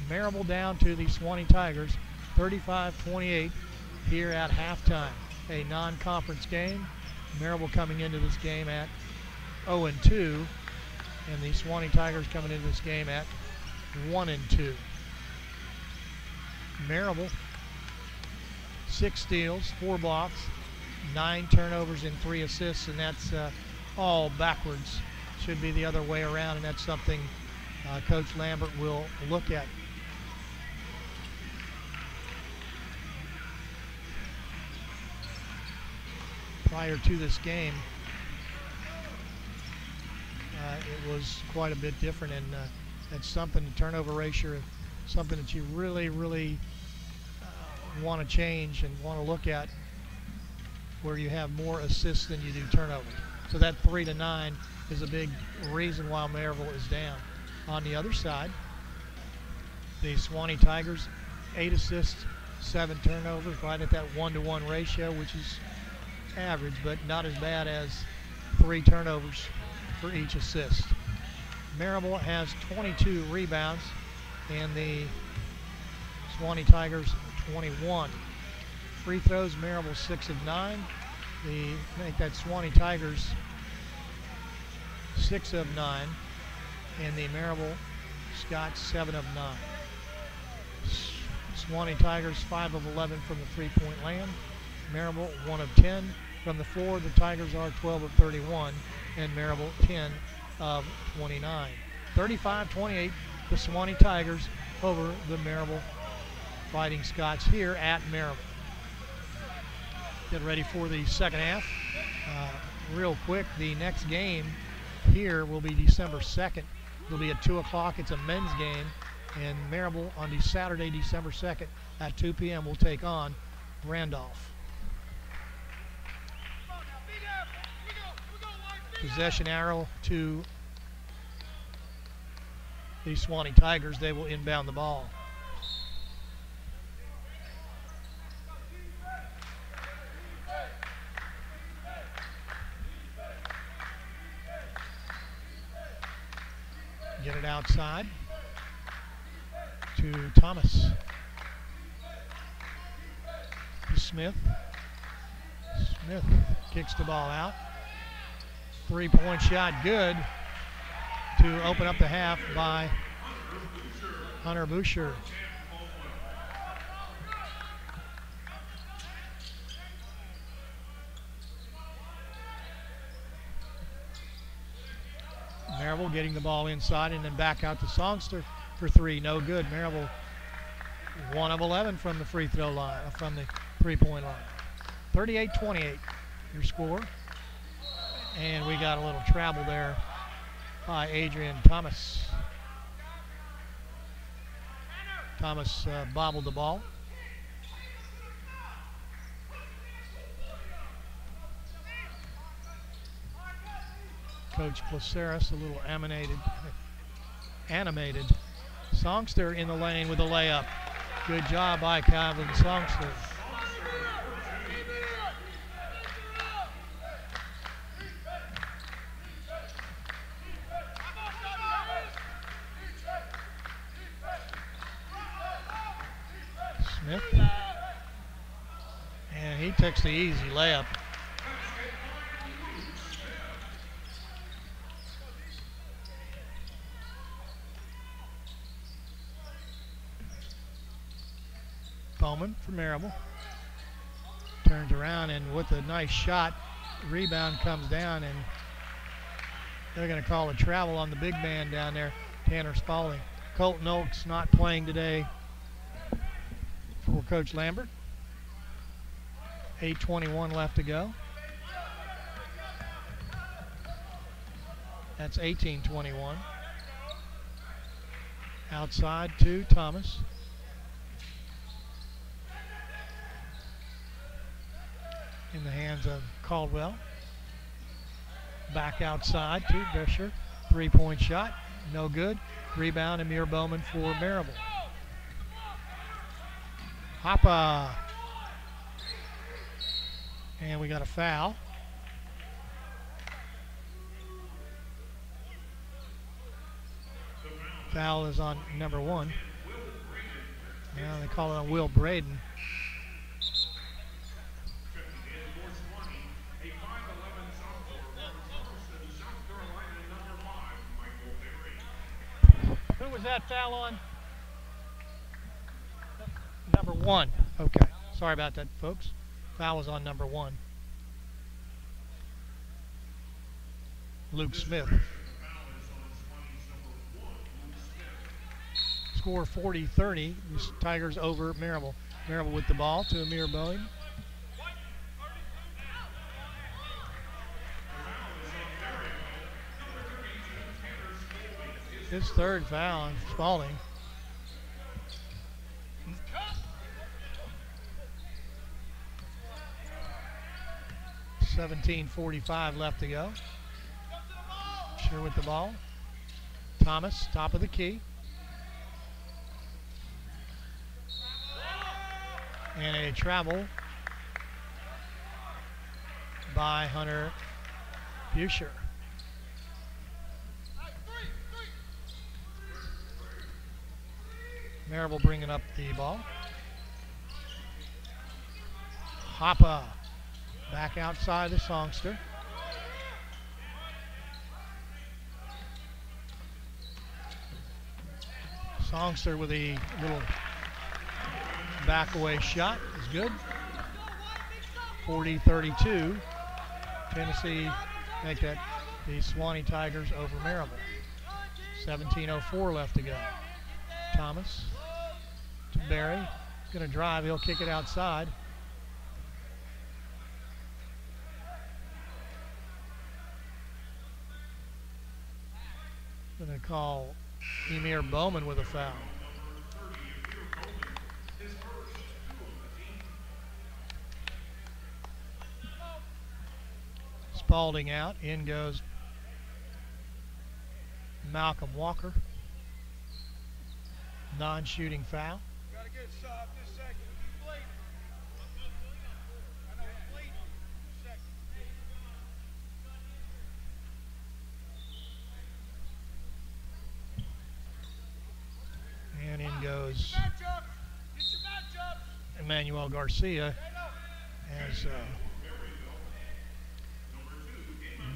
Maryville down to the Sewanee Tigers, 35-28 here at halftime. A non-conference game. Maryville coming into this game at 0-2, and the Sewanee Tigers coming into this game at 1-2. Maryville, 6 steals, 4 blocks, 9 turnovers, and 3 assists, and that's all backwards. Should be the other way around, and that's something Coach Lambert will look at. Prior to this game, it was quite a bit different, and that's something, the turnover ratio, something that you really want to change and want to look at, where you have more assists than you do turnovers. So that 3-9 is a big reason why Maryville is down. On the other side, the Sewanee Tigers, 8 assists, 7 turnovers, right at that 1-to-1 ratio, which is average, but not as bad as 3 turnovers for each assist. Maryville has 22 rebounds, and the Sewanee Tigers 21. Free throws, Maryville 6 of 9. Make that Sewanee Tigers 6 of 9, and the Maryville Scots 7 of 9. Sewanee Tigers 5 of 11 from the three-point land. Maryville 1 of 10 from the floor. The Tigers are 12 of 31, and Maryville 10 of 29. 35-28, the Sewanee Tigers over the Maryville Fighting Scots here at Maryville. Get ready for the second half. Real quick, the next game here will be December 2nd. It'll be at 2 o'clock. It's a men's game. And Maryville on the Saturday, December 2nd at 2 p.m. will take on Randolph. Possession arrow to the Sewanee Tigers. They will inbound the ball. Get it outside to Thomas. To Smith. Smith kicks the ball out. 3-point shot good to open up the half by Hunter Boucher. Maryville getting the ball inside and then back out to Songster for 3. No good. Maryville 1 of 11 from the free throw line, from the three-point line. 38-28, your score. And we got a little travel there by Adrian Thomas. Thomas bobbled the ball. Coach Placeris, a little animated. Songster in the lane with a layup. Good job by Calvin Songster. Smith. And he takes the easy layup. Bowman for Maryville. Turns around and with a nice shot, rebound comes down, and they're going to call a travel on the big man down there, Tanner Spalding. Colton Oaks not playing today for Coach Lambert. 8:21 left to go. That's 18-21. Outside to Thomas. In the hands of Caldwell. Back outside to Besher. 3-point shot, no good. Rebound, Amir Bowman for Maryville. Hoppa. And we got a foul. Foul is on number 1. Now they call it on Will Braden. Who was that foul on? Number 1. Okay. Sorry about that, folks. Foul was on number 1. Luke Smith. Score 40-30. Tigers over Maryville. Maryville with the ball to Amir Bowman. His third foul on Spalding. 17:45 left to go. Sure with the ball. Thomas, top of the key. And a travel by Hunter Buscher. Maryville bringing up the ball. Hoppa back outside the Songster. Songster with a little back away shot is good. 40-32. Tennessee make that the Sewanee Tigers over Maryville. 17:04 left to go. Thomas to Barry. Going to drive. He'll kick it outside. Going to call Emir Bowman with a foul. Spalding out. In goes Malcolm Walker. Non-shooting foul. Gotta get it soft this second. Keep bleeding. I know it's bleeding. Second. And in goes Matchup. Get your matchup. Emmanuel Garcia as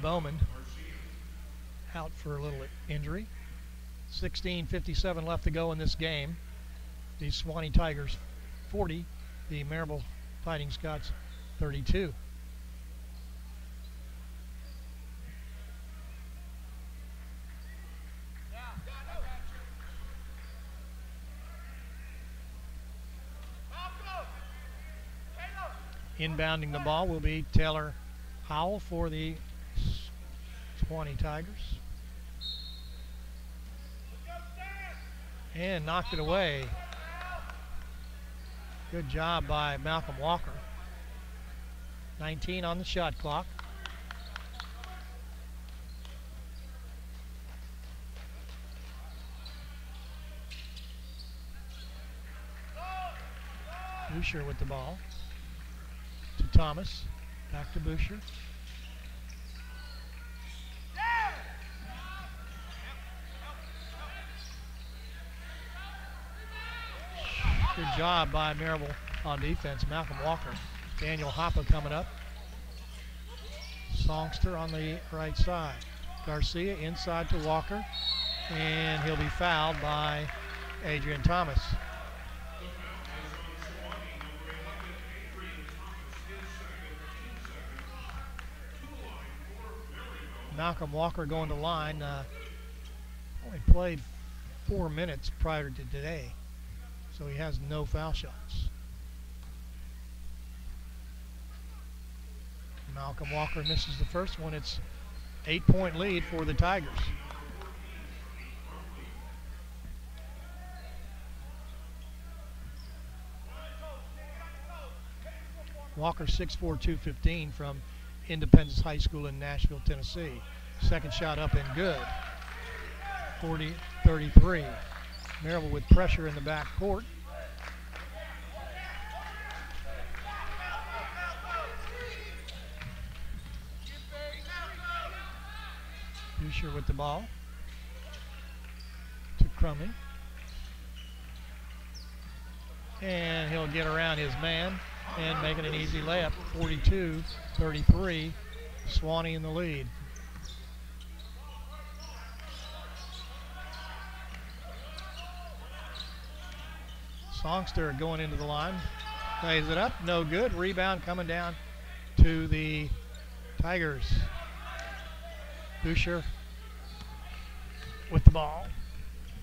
Bowman out for a little injury. 16:57 left to go in this game. The Sewanee Tigers 40, the Maryville Fighting Scots 32. Inbounding the ball will be Taylor Howell for the Sewanee Tigers. And knocked it away. Good job by Malcolm Walker. 19 on the shot clock. Buscher with the ball. To Thomas. Back to Buscher. Good job by Maryville on defense. Malcolm Walker. Daniel Hoppa coming up. Songster on the right side. Garcia inside to Walker. And he'll be fouled by Adrian Thomas. Malcolm Walker going to line. Only played 4 minutes prior to today, so he has no foul shots. Malcolm Walker misses the first one. It's 8-point lead for the Tigers. Walker 6'4", 215 from Independence High School in Nashville, Tennessee. Second shot up and good. 40-33. Maryville with pressure in the back court. Buscher with the ball. To Crummy. And he'll get around his man and making an easy layup. 42-33. Sewanee in the lead. Songster going into the line. Plays it up. No good. Rebound coming down to the Tigers. Buscher with the ball.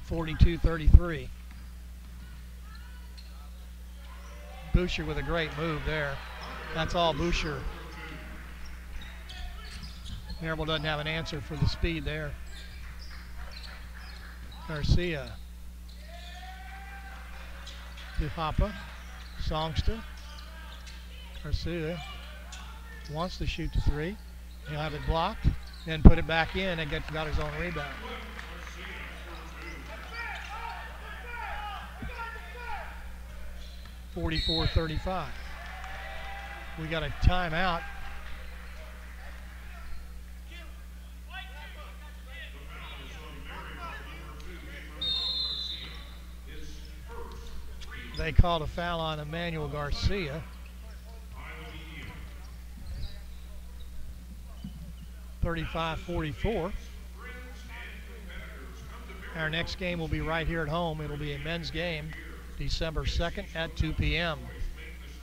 42-33. Buscher with a great move there. That's all Buscher. Maryville doesn't have an answer for the speed there. Garcia. To Hoppa. Songster. Garcia wants to shoot the three. He'll have it blocked, then put it back in and got his own rebound. (44-35). We got a timeout. They called a foul on Emmanuel Garcia. 35-44. Our next game will be right here at home. It'll be a men's game, December 2nd at 2 p.m.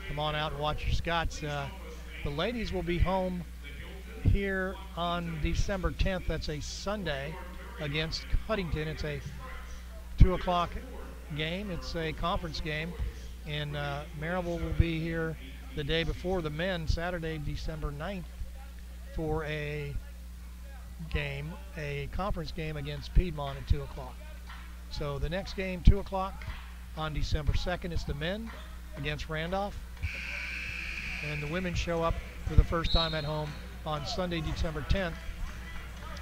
Come on out and watch your Scots. The ladies will be home here on December 10th. That's a Sunday against Huntington. It's a 2 o'clock game. It's a conference game. And Maryville will be here the day before the men, Saturday, December 9th, for a game, a conference game against Piedmont at 2 o'clock. So the next game, 2 o'clock on December 2nd, is the men against Randolph. And the women show up for the first time at home on Sunday, December 10th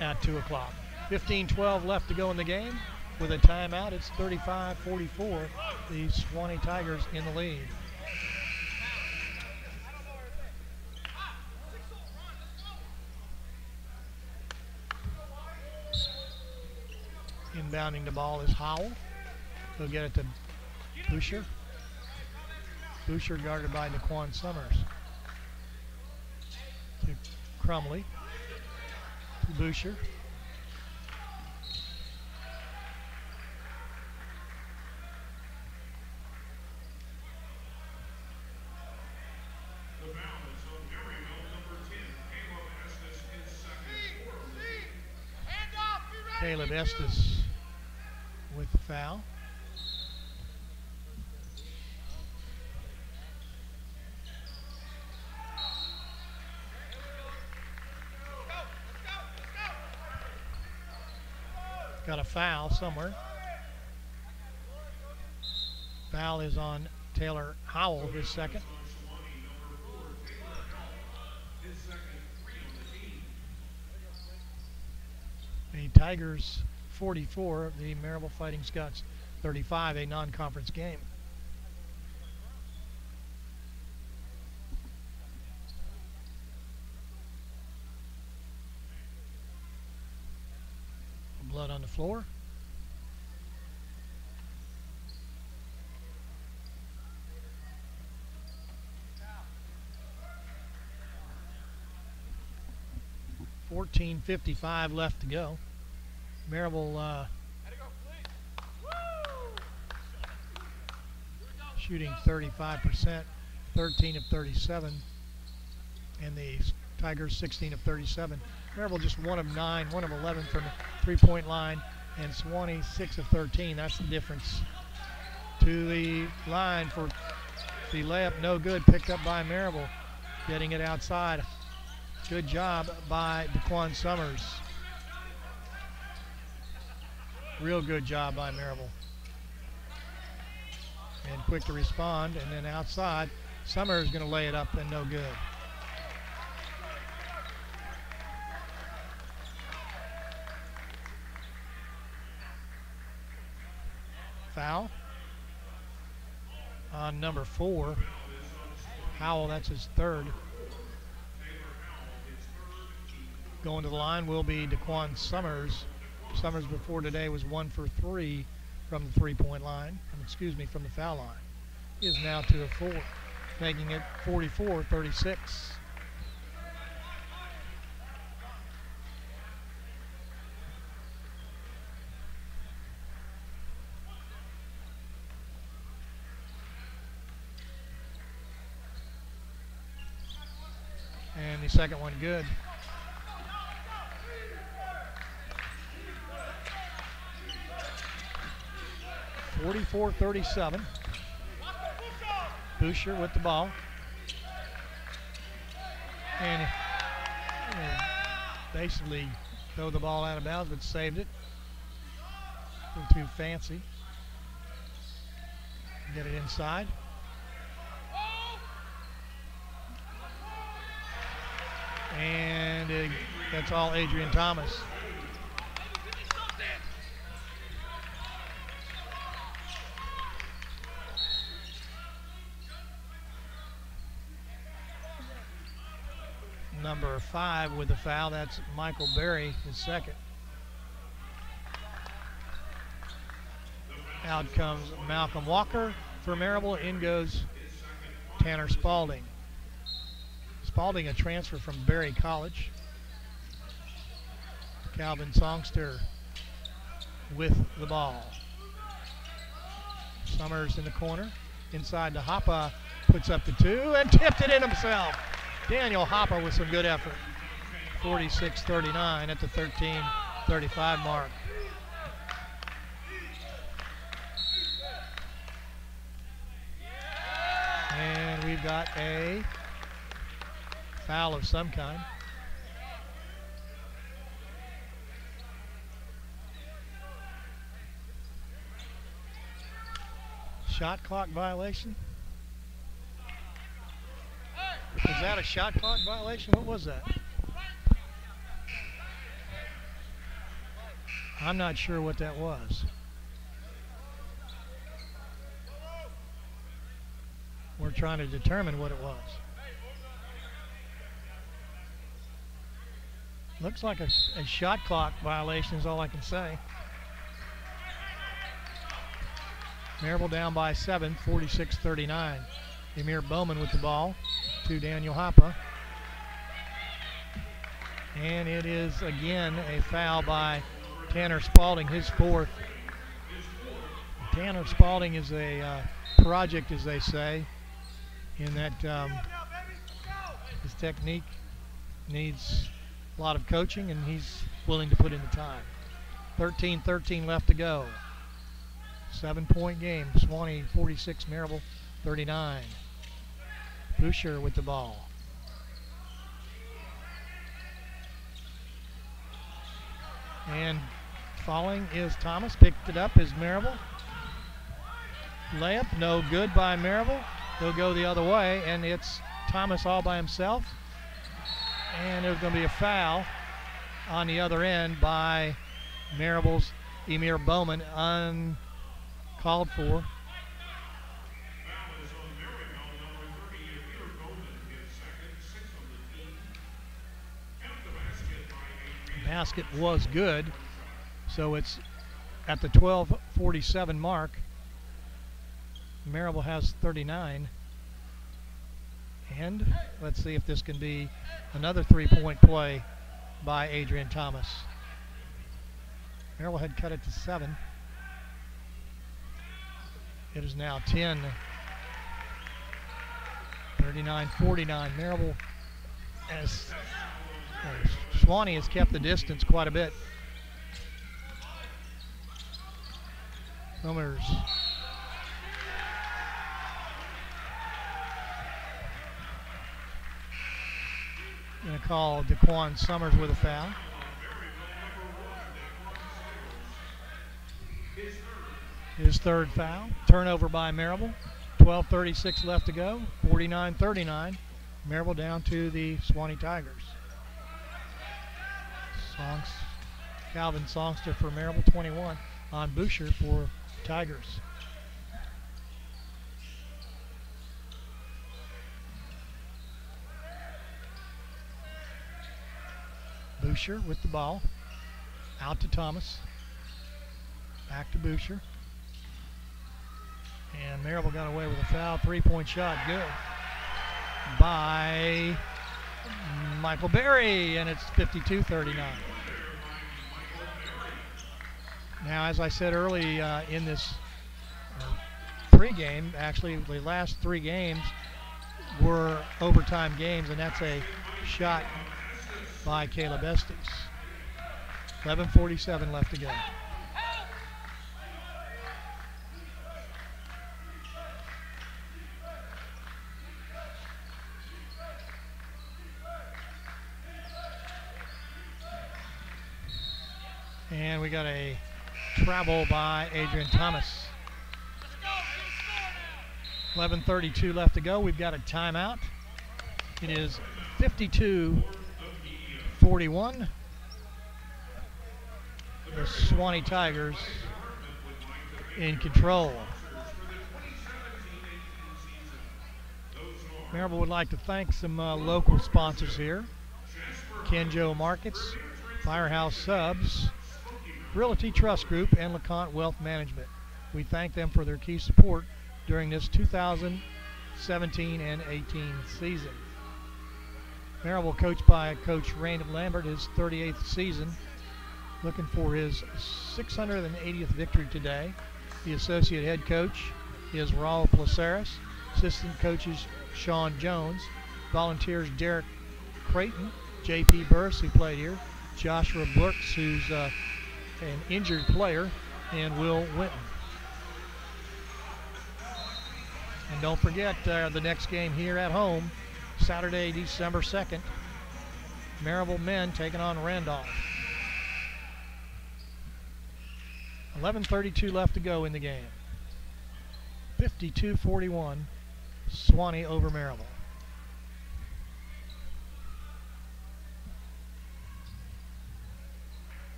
at 2 o'clock. 15-12 left to go in the game. With a timeout, it's 35-44. The Sewanee Tigers in the lead. Inbounding the ball is Howell. He'll get it to Boucher. Boucher guarded by Daquan Summers. To Crumley. To Boucher. Caleb Estes with the foul. Got a foul somewhere. Foul is on Taylor Howell, his second. The Tigers 44, the Maryville Fighting Scots 35, a non-conference game. Blood on the floor. $14:55 left to go. Maryville shooting 35%, 13 of 37, and the Tigers 16 of 37. Maryville just 1 of 9, 1 of 11 from the three-point line, and Sewanee 6 of 13. That's the difference. To the line for the layup, no good, picked up by Maryville, getting it outside. Good job by Daquan Summers. Real good job by Maryville. And quick to respond, and then outside, Summers is going to lay it up and no good. Foul on number 4. Howell, that's his third. Going to the line will be Daquan Summers. Summers before today was 1 for 3 from the three-point line, from the foul line. He is now 2 of 4, making it 44-36. And the second one good. (44-37). Boucher with the ball. And basically throw the ball out of bounds, but saved it. A little too fancy. Get it inside. And that's all Adrian Thomas. Number 5 with the foul. That's Michael Berry, his second. Out comes Malcolm Walker for Maryville. In goes Tanner Spalding. Spalding, a transfer from Berry College. Calvin Songster with the ball. Summers in the corner. Inside to Hoppe. Puts up the 2 and tipped it in himself. Daniel Hoppe with some good effort. 46-39 at the 13:35 mark. And we've got a foul of some kind. Shot clock violation. Was that a shot clock violation? What was that? I'm not sure what that was. We're trying to determine what it was. Looks like a shot clock violation is all I can say. Maryville down by 7, 46-39. Emir Bowman with the ball to Daniel Hoppe. And it is again a foul by Tanner Spalding, his 4th. Tanner Spalding is a project, as they say, in that his technique needs a lot of coaching, and he's willing to put in the time. 13-13 left to go. 7-point game. Sewanee 46, Maryville 39. Boucher with the ball. And falling is Thomas. Picked it up is Maryville. Layup, no good by Maryville. They'll go the other way, and it's Thomas all by himself. And there's going to be a foul on the other end by Maryville's Emir Bowman, uncalled for. Basket was good, so it's at the 12:47 mark. Maryville has 39, and let's see if this can be another 3-point play by Adrian Thomas. Maryville had cut it to 7. It is now 10. 39-49. Maryville has Sewanee has kept the distance quite a bit. Summers. Going to call DeQuan Summers with a foul. His 3rd foul. Turnover by Maryville. 12:36 left to go. 49-39. Maryville down to the Sewanee Tigers. Calvin Songster for Maryville, 21 on Boucher for Tigers. Boucher with the ball. Out to Thomas. Back to Boucher. And Maryville got away with a foul. 3-point shot. Good. By Michael Berry. And it's 52-39. Now, as I said early in this pregame, actually the last 3 games were overtime games, and that's a shot by Caleb Estes. 11:47 left to go. And we got a travel by Adrian Thomas. 11:32 left to go. We've got a timeout. It is 52 52-41. The Sewanee Tigers in control. Maryville would like to thank some local sponsors here. Kenjo Markets, Firehouse Subs, Realty Trust Group, and LeConte Wealth Management. We thank them for their key support during this 2017 and 18 season. Maryville, coached by Coach Randall Lambert, his 38th season, looking for his 680th victory today. The associate head coach is Raul Placeres. Assistant coaches Sean Jones. Volunteers Derek Creighton, J.P. Burris, who played here, Joshua Brooks, who's an injured player, and Will Winton. And don't forget the next game here at home, Saturday, December 2nd, Maryville men taking on Randolph. 11:32 left to go in the game. 52-41, Sewanee over Maryville.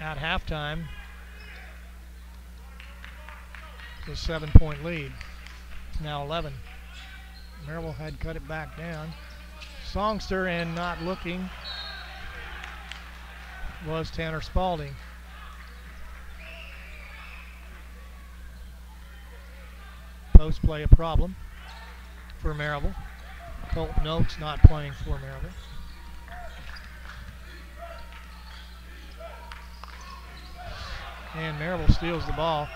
At halftime, it's a 7-point lead. It's now 11. Maryville had cut it back down. Songster, and not looking, was Tanner Spalding. Post play a problem for Maryville. Colton Oaks not playing for Maryville. And Maryville steals the ball.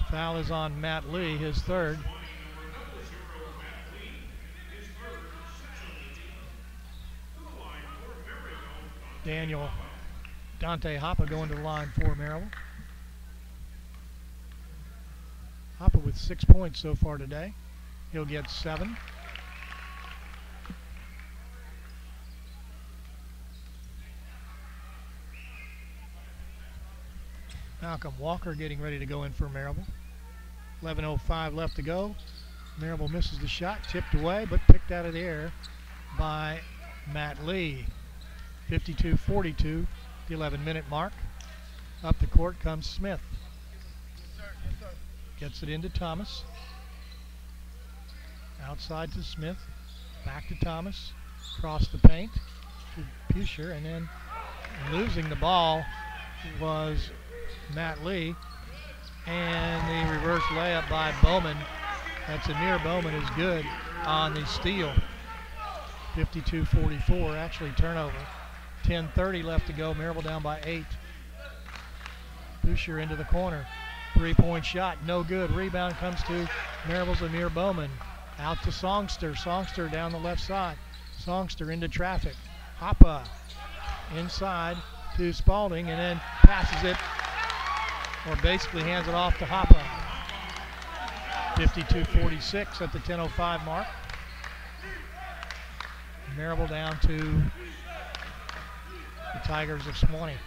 Foul is on Matt Lee, his third. Dante Hoppa going to the line for Maryville. Hoppa with 6 points so far today. He'll get 7. Malcolm Walker getting ready to go in for Maryville. 11:05 left to go. Maryville misses the shot, tipped away, but picked out of the air by Matt Lee. 52-42, the 11-minute mark. Up the court comes Smith. Gets it into Thomas. Outside to Smith. Back to Thomas. Across the paint to Pusher, and then losing the ball was Matt Lee. And the reverse layup by Bowman. That's Amir Bowman is good on the steal. 52-44, actually turnover. 10:30 left to go. Maryville down by 8. Pusher into the corner. 3-point shot, no good. Rebound comes to Maryville's Amir Bowman. Out to Songster. Songster down the left side. Songster into traffic. Hoppa inside to Spalding, and then passes it, or basically hands it off to Hoppa. 52-46 at the 10:05 mark. Maryville down to the Tigers of Sewanee.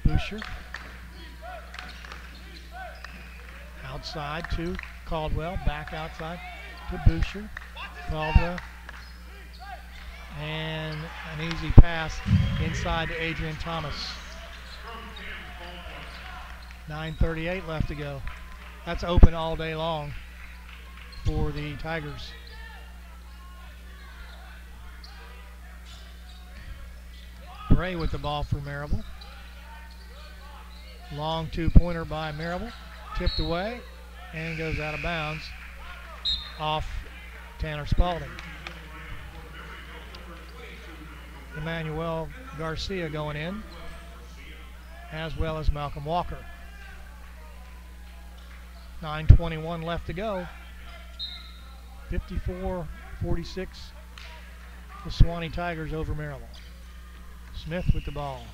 Boucher. Outside to Caldwell. Back outside to Boucher. Caldwell. And an easy pass inside to Adrian Thomas. 9:38 left to go. That's open all day long for the Tigers. Bray with the ball for Maryville. Long two-pointer by Maryville. Tipped away and goes out of bounds off Tanner Spalding. Emmanuel Garcia going in, as well as Malcolm Walker. 9:21 left to go. 54-46, the Sewanee Tigers over Maryville. Smith with the ball.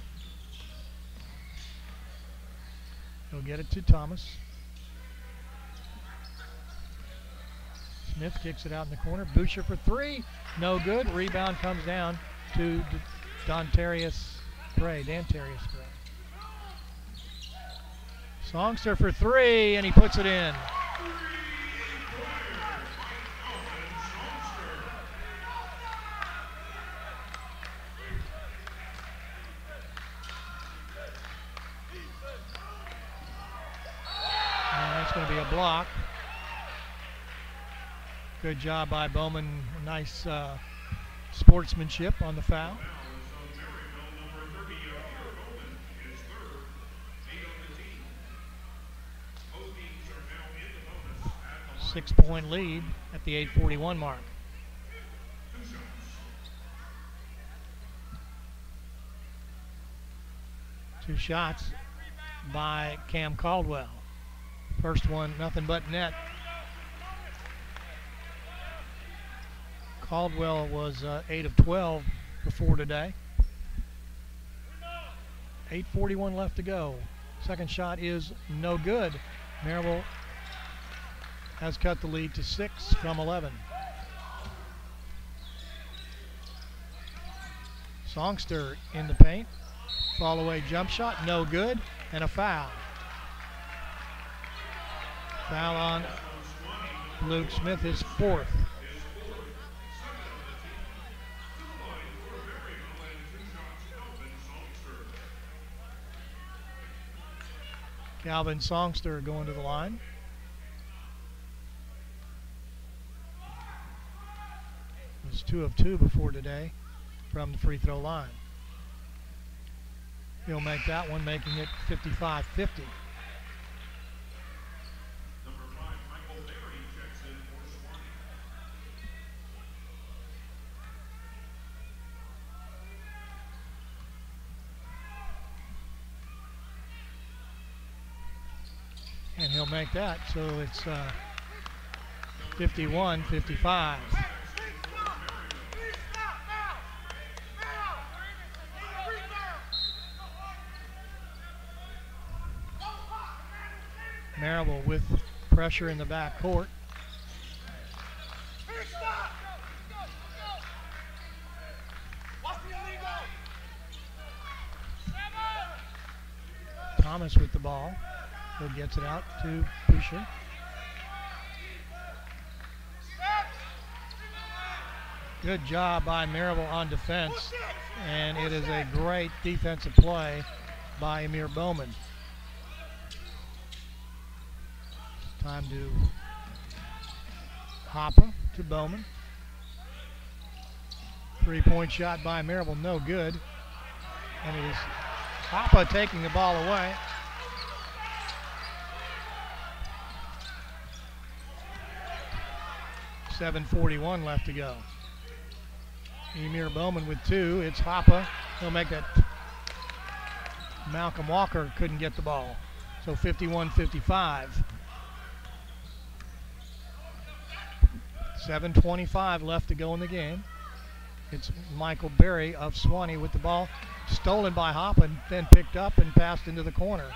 He'll get it to Thomas. Smith kicks it out in the corner. Boucher for 3. No good. Rebound comes down to Dantarius Bray. Songster for three, and he puts it in. And that's going to be a block. Good job by Bowman. Nice sportsmanship on the foul. Six-point lead at the 8:41 mark. Two shots by Cam Caldwell. First one, nothing but net. Caldwell was 8 of 12 before today. 8:41 left to go. Second shot is no good. Maryville has cut the lead to 6 from 11. Songster in the paint. Fall away jump shot, no good, and a foul. Foul on Luke Smith, his fourth. Calvin Songster going to the line. Was 2 of 2 before today from the free throw line. He'll make that one, making it 55-50. And he'll make that, so it's 51-55. Maryville with pressure in the back court. Thomas with the ball. He gets it out to Boucher. Good job by Maryville on defense, and it is a great defensive play by Amir Bowman. Time to Hoppe to Bowman. Three-point shot by Maryville, no good. And it is Hoppe taking the ball away. .741 left to go. Emir Bowman with two. It's Hoppe. He'll make that. Malcolm Walker couldn't get the ball. So 51-55. 7:25 left to go in the game. It's Michael Berry of Sewanee with the ball. Stolen by Hoppe and then picked up and passed into the corner.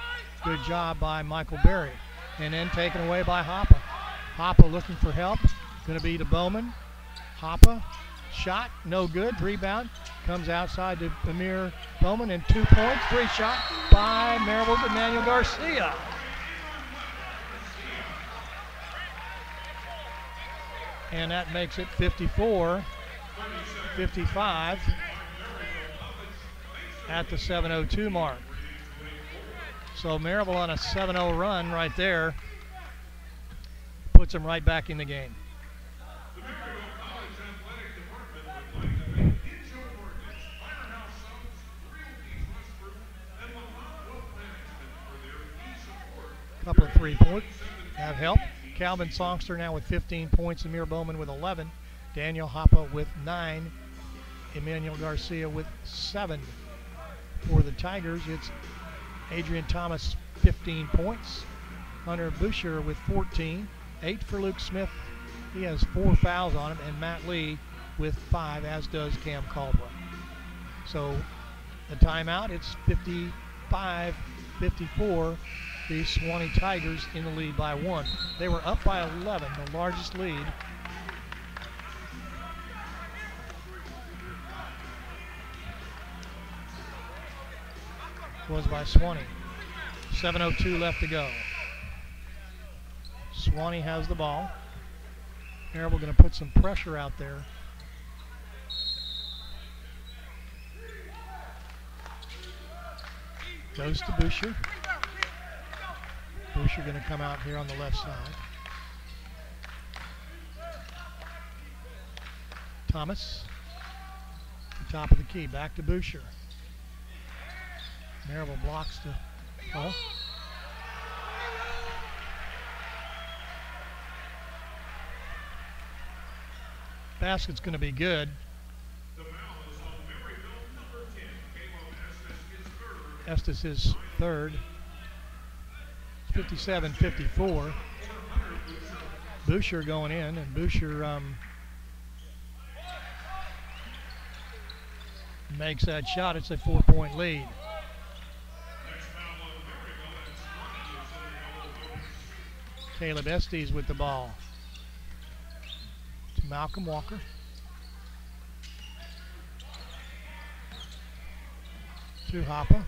Good job by Michael Berry. And then taken away by Hoppe. Hoppe looking for help. Going to be to Bowman. Hoppe. Shot. No good. Rebound. Comes outside to Amir Bowman. And 2 points. Free shot by Maryville's Emmanuel Garcia. And that makes it 54-55 at the 7:02 mark. So Maryville on a 7-0 run right there puts them right back in the game. Couple of 3-points have helped. Calvin Songster now with 15 points. Amir Bowman with 11. Daniel Hoppe with 9. Emmanuel Garcia with 7. For the Tigers, it's Adrian Thomas, 15 points. Hunter Boucher with 14. 8 for Luke Smith. He has 4 fouls on him. And Matt Lee with 5, as does Cam Caldwell. So the timeout, it's 55-54. The Sewanee Tigers in the lead by 1. They were up by 11, the largest lead. Was by Sewanee. 7:02 left to go. Sewanee has the ball. Maryville going to put some pressure out there. Goes to Boucher. Boucher going to come out here on the left side. Thomas, the top of the key, back to Boucher. Maryville blocks the ball. Basket's going to be good. Estes is third. 57-54. Boucher going in, and Boucher makes that shot. It's a 4-point lead. Caleb Estes with the ball. To Malcolm Walker. To Hoppa.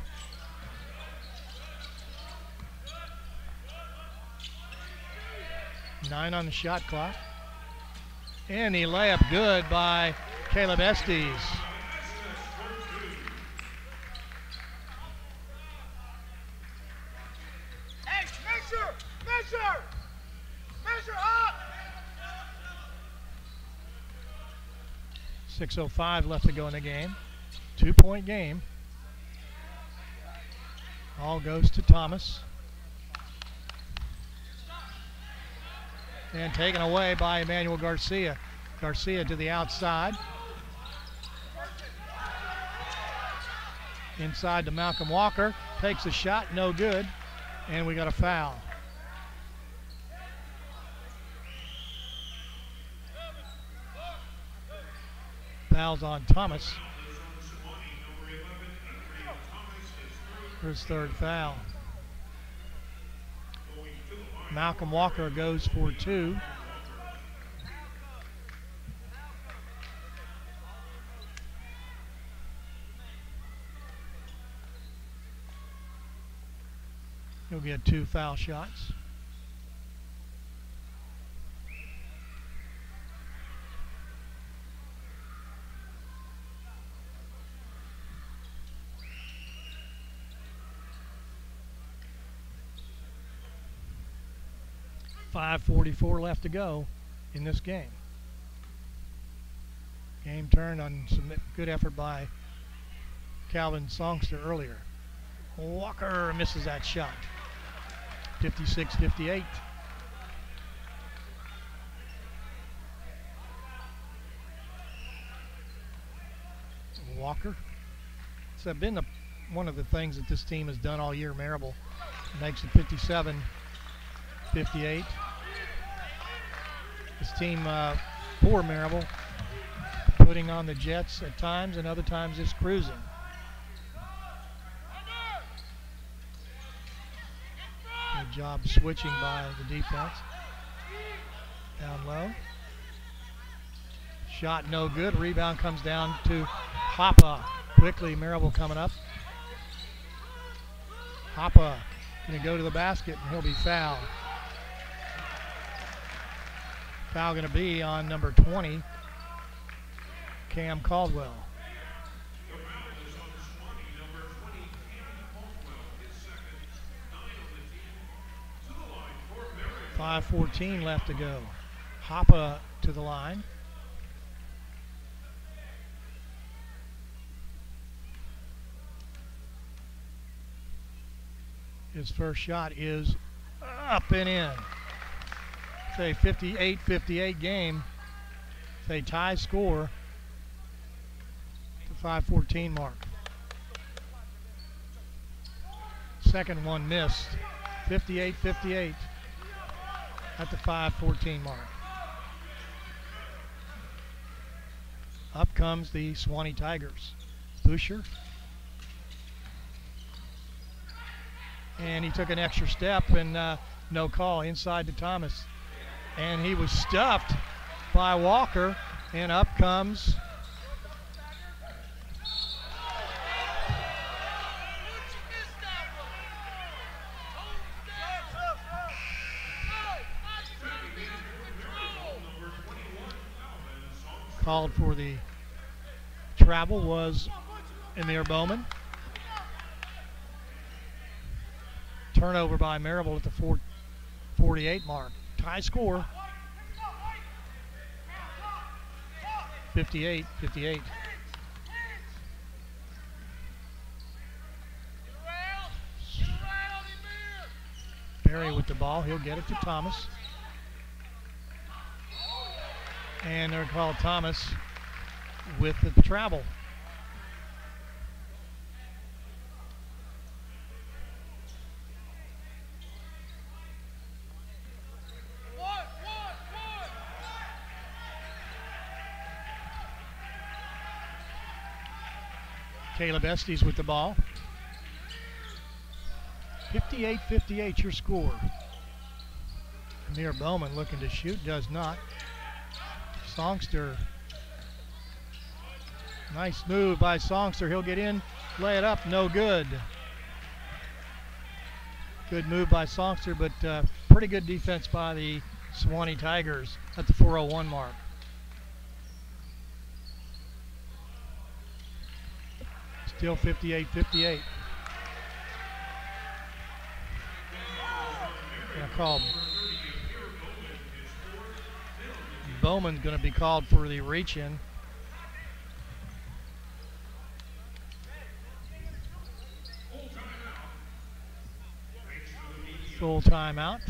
Nine on the shot clock. And the layup good by Caleb Estes. Hey, measure up! 6:05 left to go in the game. 2-point game. All goes to Thomas. And taken away by Emmanuel Garcia. Garcia to the outside. Inside to Malcolm Walker. Takes a shot, no good. And we got a foul. Foul's on Thomas. For his third foul. Malcolm Walker goes for two. He'll get 2 foul shots. .544 left to go in this game. Game turned on some good effort by Calvin Songster earlier. Walker misses that shot. 56-58. Walker. It's been one of the things that this team has done all year. Maryville makes it 57-58. This team, for Maryville, putting on the Jets at times and other times just cruising. Good job switching by the defense. Down low. Shot no good. Rebound comes down to Hoppa. Quickly, Maryville coming up. Hoppa going to go to the basket and he'll be fouled. Foul going to be on number 20, Cam Caldwell. The foul is on Sewanee, number 20, Cam Caldwell, his second, 9 on the team. To the line for Maryville. 5:14 left to go. Hoppa to the line. His first shot is up and in. It's a 58-58 game. It's a tie score. The 5:14 mark. Second one missed. 58-58 at the 5:14 mark. Up comes the Sewanee Tigers. Boucher. And he took an extra step and no call inside to Thomas. And he was stuffed by Walker, and up comes Called for the travel was Amir Bowman. Turnover by Maryville at the 4:48 mark. Tie score, 58-58. Perry with the ball. He'll get it to Thomas. And they're called Thomas with the travel. Caleb Estes with the ball. 58-58 your score. Amir Bowman looking to shoot, does not. Songster. Nice move by Songster. He'll get in, lay it up, no good. Good move by Songster, but pretty good defense by the Sewanee Tigers at the 4:01 mark. Still 58-58. Bowman's going to be called for the reach-in. Full timeout.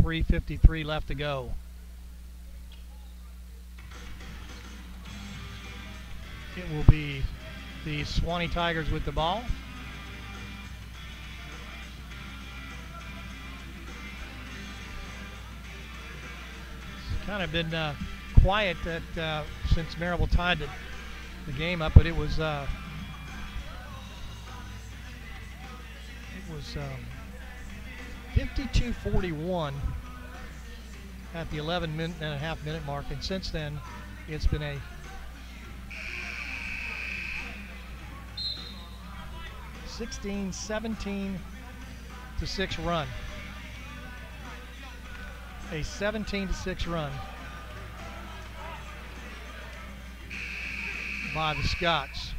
3:53 left to go. It will be the Sewanee Tigers with the ball. It's kind of been quiet since Maryville tied the game up, but it was 52-41 at the 11.5 minute mark, and since then it's been a 17-6 run. A 17-6 run by the Scots.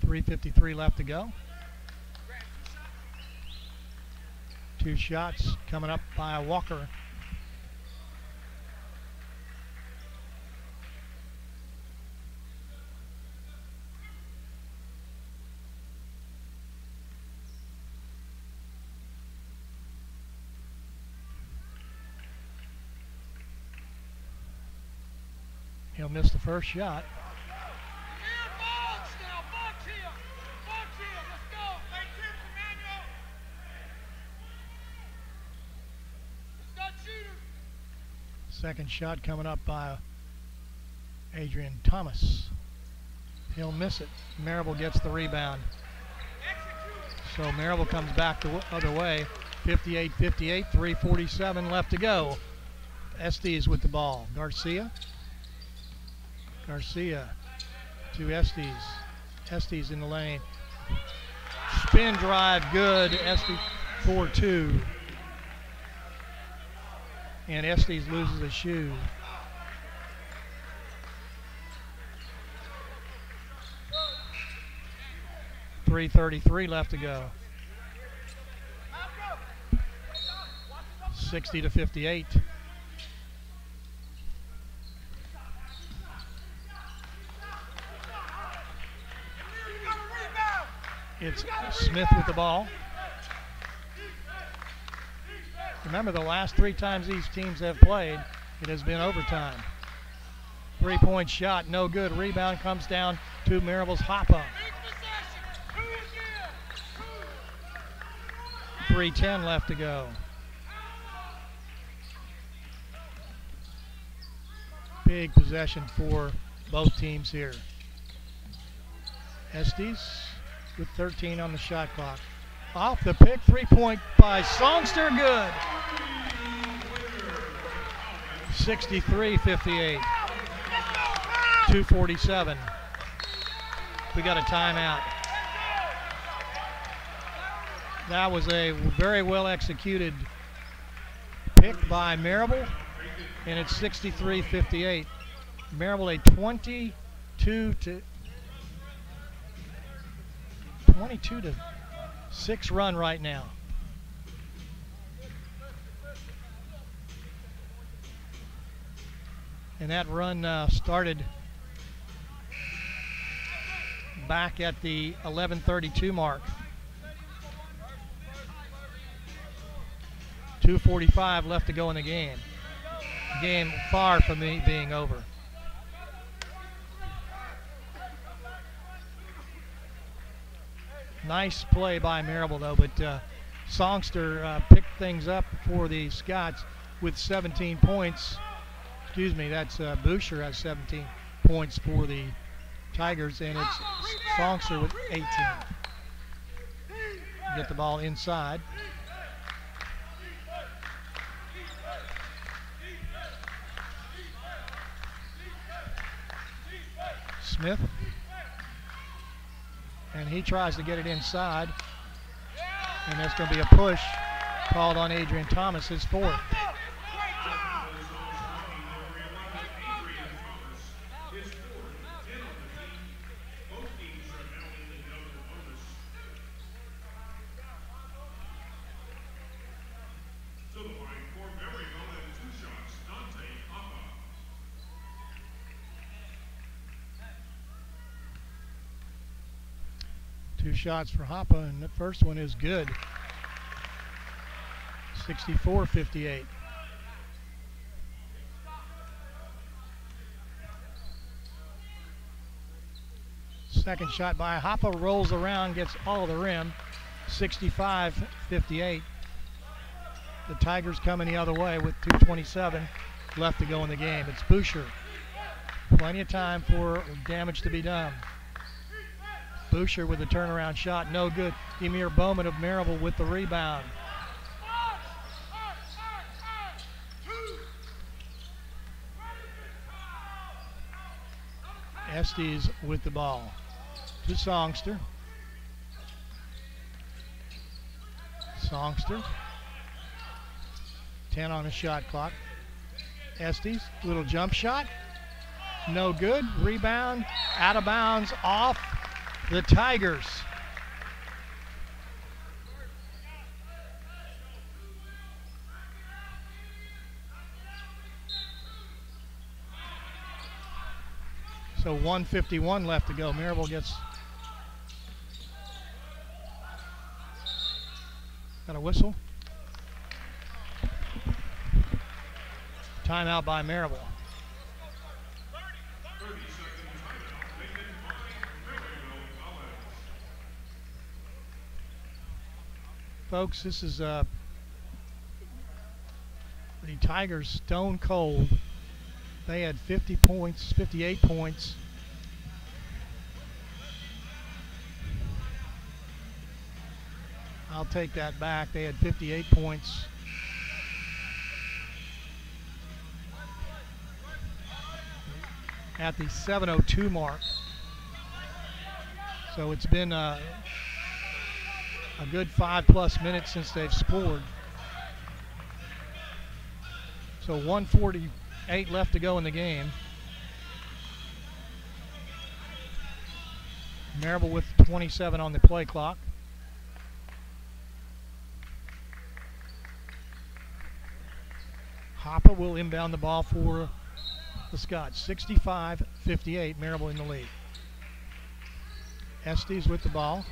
.353 left to go. Two shots coming up by Walker. He'll miss the first shot. Second shot coming up by Adrian Thomas. He'll miss it. Maryville gets the rebound. So Maryville comes back the other way. 58-58, 3:47 left to go. Estes with the ball. Garcia to Estes. Estes in the lane. Spin drive, good. Estes 4-2. And Estes loses a shoe. .333 left to go. 60-58. It's Smith with the ball. Remember, the last 3 times these teams have played, it has been overtime. 3-point shot, no good. Rebound comes down to Maryville's Hoppa. 3:10 left to go. Big possession for both teams here. Estes with 13 on the shot clock. Off the pick, 3-point by Songster, good. 63-58. 2:47. We got a timeout. That was a very well executed pick by Maryville, and it's 63-58. Maryville a 22 to 6 run right now. And that run started back at the 11:32 mark. 2:45 left to go in the game. Game far from being over. Nice play by Maryville though, but Songster picked things up for the Scots with 17 points. Excuse me, that's Boucher has 17 points for the Tigers, and it's Songster with 18. Get the ball inside. Smith, and he tries to get it inside, and there's going to be a push called on Adrian Thomas, his fourth. Two shots for Hoppe, and the first one is good. 64-58. Second shot by Hoppe, rolls around, gets all the rim. 65-58. The Tigers coming the other way with 2:27 left to go in the game. It's Boucher. Plenty of time for damage to be done. Boucher with the turnaround shot, no good. Emir Bowman of Maryville with the rebound. Estes with the ball to Songster. Songster, 10 on the shot clock. Estes, little jump shot, no good. Rebound, out of bounds, off the Tigers. So 1:51 left to go. Maryville gets got a whistle. Timeout by Maryville. Folks, this is the Tigers stone cold. They had 50 points, 58 points. I'll take that back. They had 58 points. At the 7:02 mark. So it's been a good 5+ minutes since they've scored. So 1:48 left to go in the game. Maryville with 27 on the play clock. Hoppe will inbound the ball for the Scots. 65-58, Maryville in the lead. Estes with the ball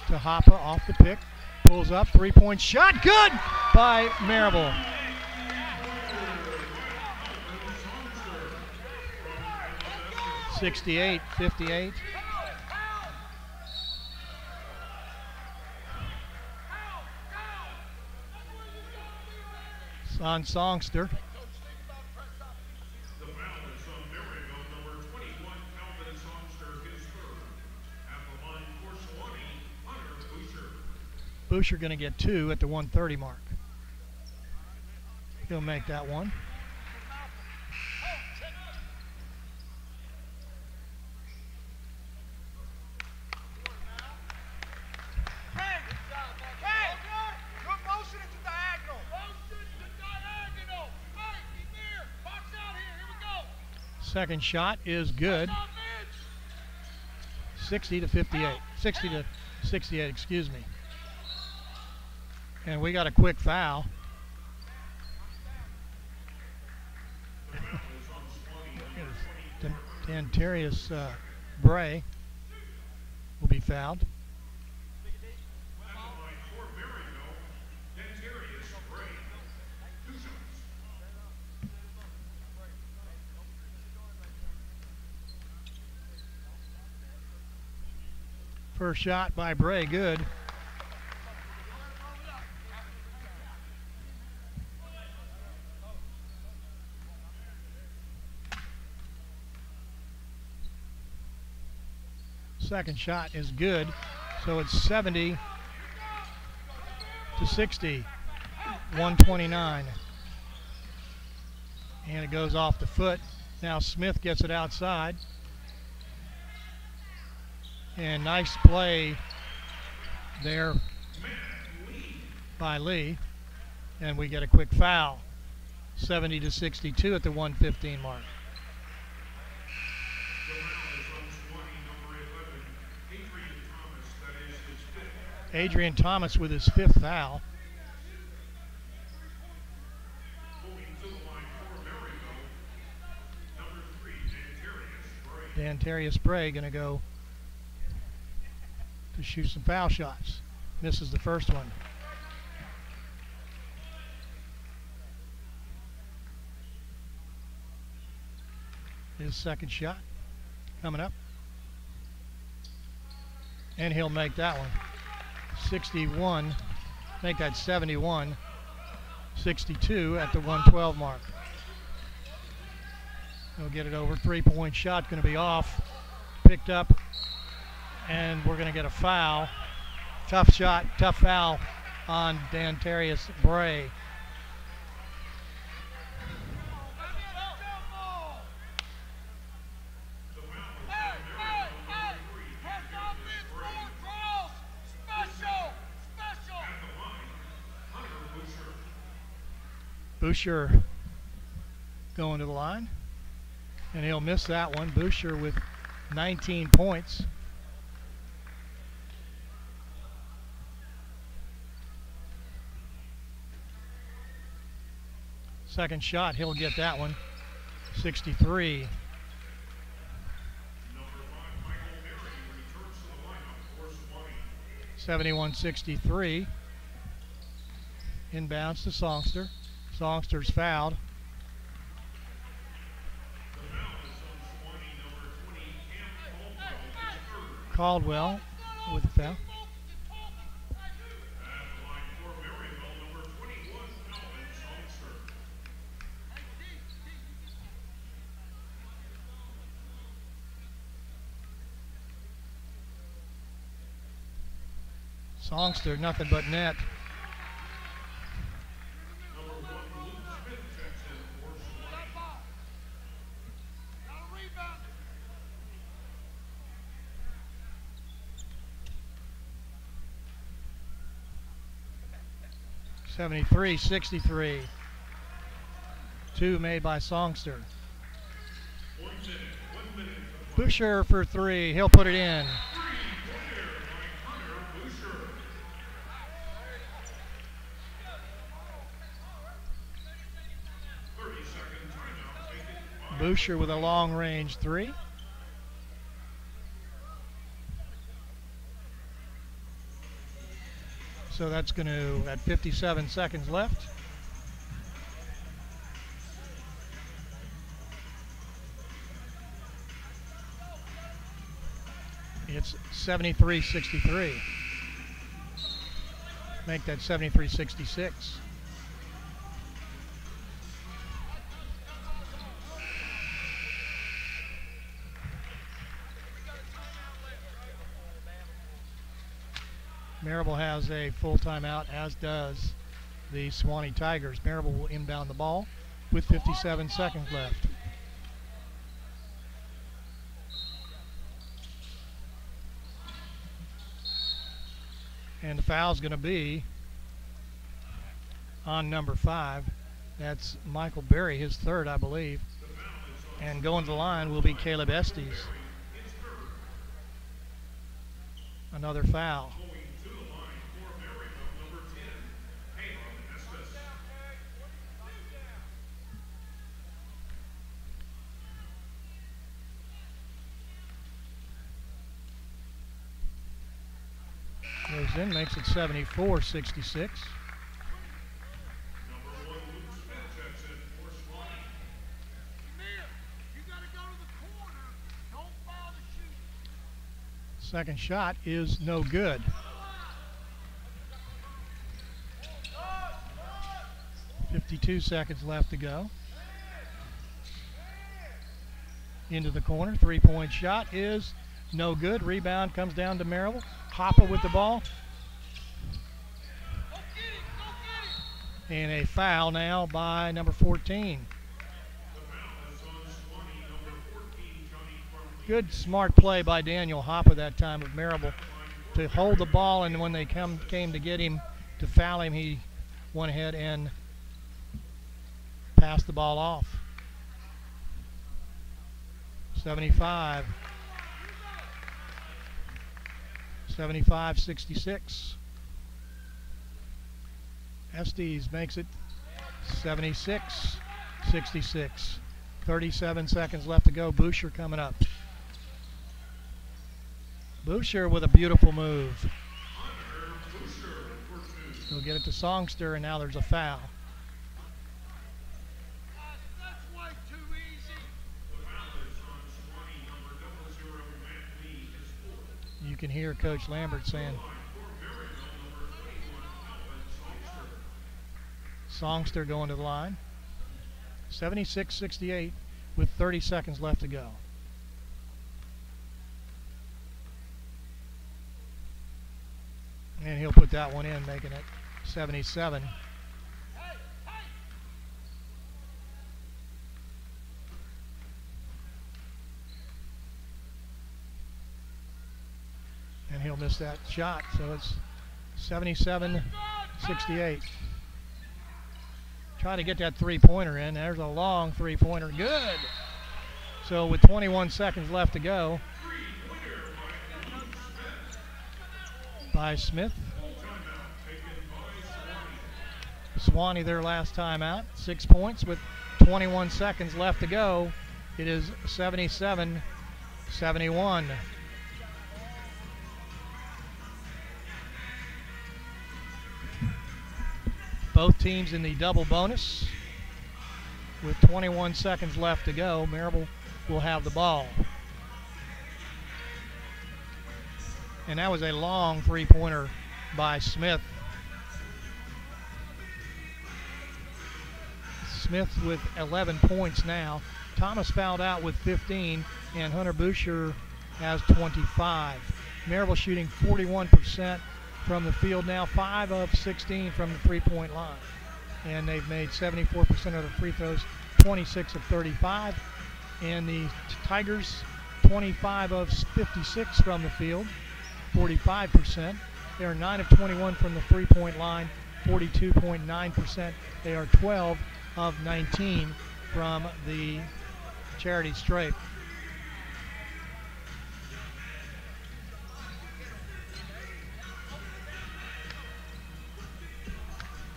to Hoppe off the pick. Pulls up, three-point shot, good by Maryville. (68-58). On Songster. Boucher going to get 2 at the 1:30 mark. He'll make that one. Second shot is good. 60 to 58. 60 to 68, excuse me. And we got a quick foul. Dantarius Bray will be fouled. First shot by Bray, good. Second shot is good, so it's 70 to 60, 129. And it goes off the foot. Now Smith gets it outside. And nice play there by Lee. And we get a quick foul. 70 to 62 at the 1:15 mark. Adrian Thomas with his fifth foul. Dantarius Bray going to go to shoot some foul shots. Misses the first one. His second shot coming up. And he'll make that one. 61, make that 71, 62 at the 112 mark. He'll get it over. 3-point shot going to be off, picked up, and we're going to get a foul. Tough shot, tough foul on Dantarius Bray. Boucher going to the line, and he'll miss that one. Boucher with 19 points. Second shot, he'll get that one. 63. 71-63. Inbounds to Songster. Songster's fouled. Caldwell with the foul. Songster, nothing but net. (73-63). Two made by Songster. Boucher for three. He'll put it in. Boucher with a long range three. So that's going to, at 57 seconds left. It's 73-63. Make that 73-66. Maryville has a full timeout, as does the Sewanee Tigers. Maryville will inbound the ball with 57 seconds left. And the foul's going to be on number 5. That's Michael Berry, his third, I believe. And going to the line will be Caleb Estes. Another foul. Goes in, makes it 74-66. Second shot is no good. .52 seconds left to go. Into the corner, three-point shot is no good. Rebound comes down to Maryville. Hoppa with the ball. And a foul now by number 14. Good, smart play by Daniel Hoppa that time of Maryville to hold the ball, and when they came to get him to foul him, he went ahead and passed the ball off. 75-66. Estes makes it 76-66. 37 seconds left to go. Boucher coming up. Boucher with a beautiful move. He'll get it to Songster, and now there's a foul. You can hear Coach Lambert saying, Songster going to the line. 76-68 with 30 seconds left to go. And he'll put that one in, making it 77. And he'll miss that shot, so it's 77-68. Try to get that three-pointer in. There's a long three-pointer. Good. So with 21 seconds left to go, by Smith. Sewanee their last time out. 6 points with 21 seconds left to go. It is 77-71. Both teams in the double bonus. With 21 seconds left to go, Maryville will have the ball. And that was a long three-pointer by Smith. Smith with 11 points now. Thomas fouled out with 15, and Hunter Boucher has 25. Maryville shooting 41% from the field now, 5 of 16 from the three-point line. And they've made 74% of the free throws, 26 of 35. And the Tigers, 25 of 56 from the field, 45%. They are 9 of 21 from the three-point line, 42.9%. They are 12 of 19 from the charity stripe.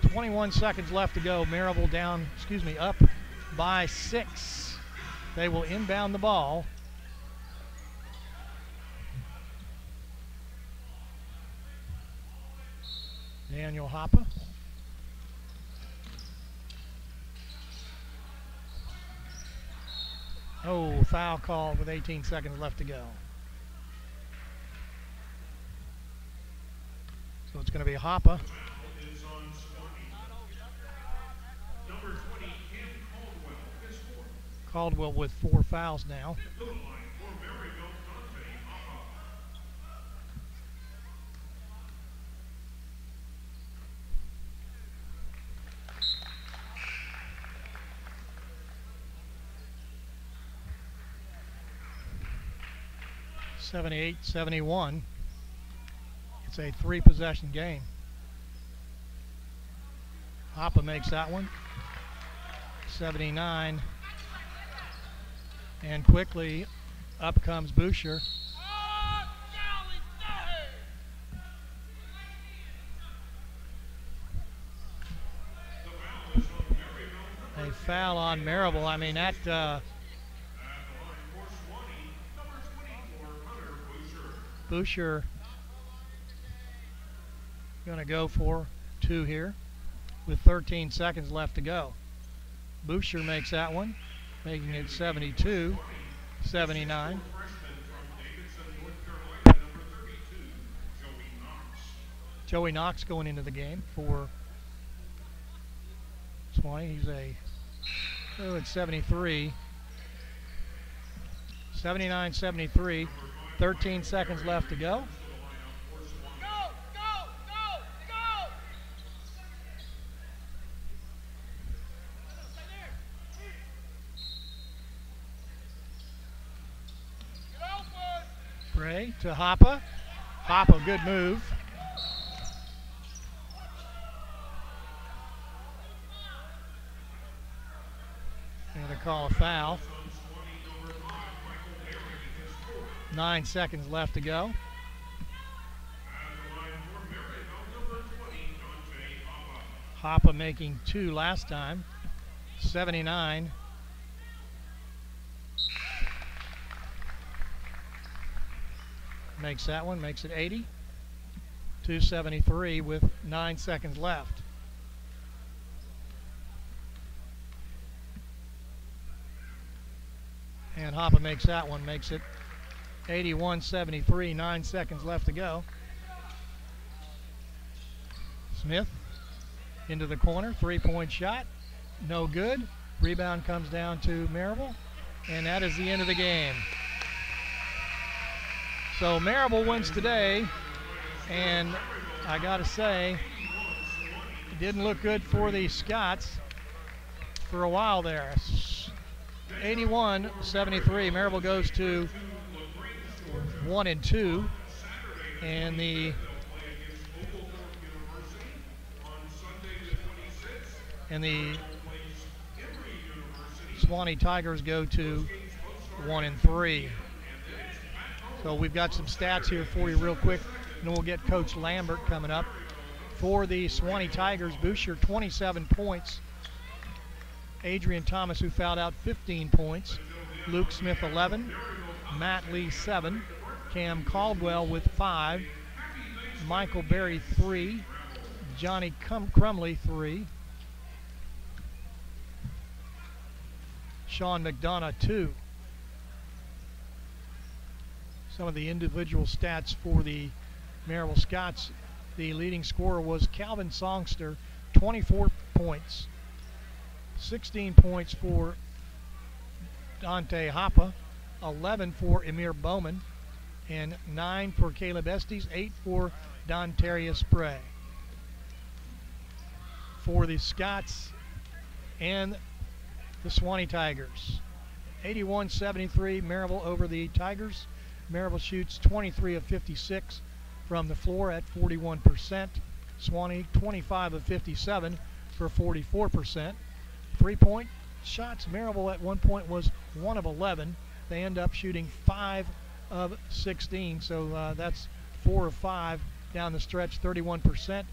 .21 seconds left to go. Maryville up by 6. They will inbound the ball. Daniel Hoppa. Oh, foul call with 18 seconds left to go. So it's going to be Hoppa. Caldwell with 4 fouls now. .78-71. It's a 3-possession game. Hoppa makes that one. 79-71. And quickly up comes Boucher. A foul on Maryville. I mean, that Boucher going to go for 2 here with 13 seconds left to go. Boucher makes that one, making it 72-79. Joey Knox going into the game for Sewanee. He's it's 73. 79-73. 13 seconds left to go. Bray to Hoppe. Hoppe, good move. And they call a foul. 9 seconds left to go. Hoppe making 2 last time. 79. Makes that one, makes it 80. 273 with 9 seconds left. And Hoppe makes that one, makes it 81-73, 9 seconds left to go. Smith into the corner, 3-point shot, no good. Rebound comes down to Maryville, and that is the end of the game. So Maryville wins today, and I gotta say, it didn't look good for the Scots for a while there. 81-73, Maryville goes to 1-2, and the Sewanee Tigers go to 1-3. So we've got some stats here for you real quick, and we'll get Coach Lambert coming up. For the Sewanee Tigers, Boucher 27 points. Adrian Thomas, who fouled out, 15 points. Luke Smith 11. Matt Lee 7. Cam Caldwell with 5. Michael Berry 3. Johnny Crumley 3. Sean McDonough 2. Some of the individual stats for the Maryville Scots. The leading scorer was Calvin Songster, 24 points. 16 points for Dante Hoppe, 11 for Emir Bowman, and 9 for Caleb Estes, 8 for Dontarius Bray. For the Scots and the Sewanee Tigers, 81-73, Maryville over the Tigers. Maryville shoots 23 of 56 from the floor at 41%. Sewanee 25 of 57 for 44%. 3-point shots, Maryville at one point was 1 of 11. They end up shooting 5 of 16, so that's 4 of 5 down the stretch, 31%.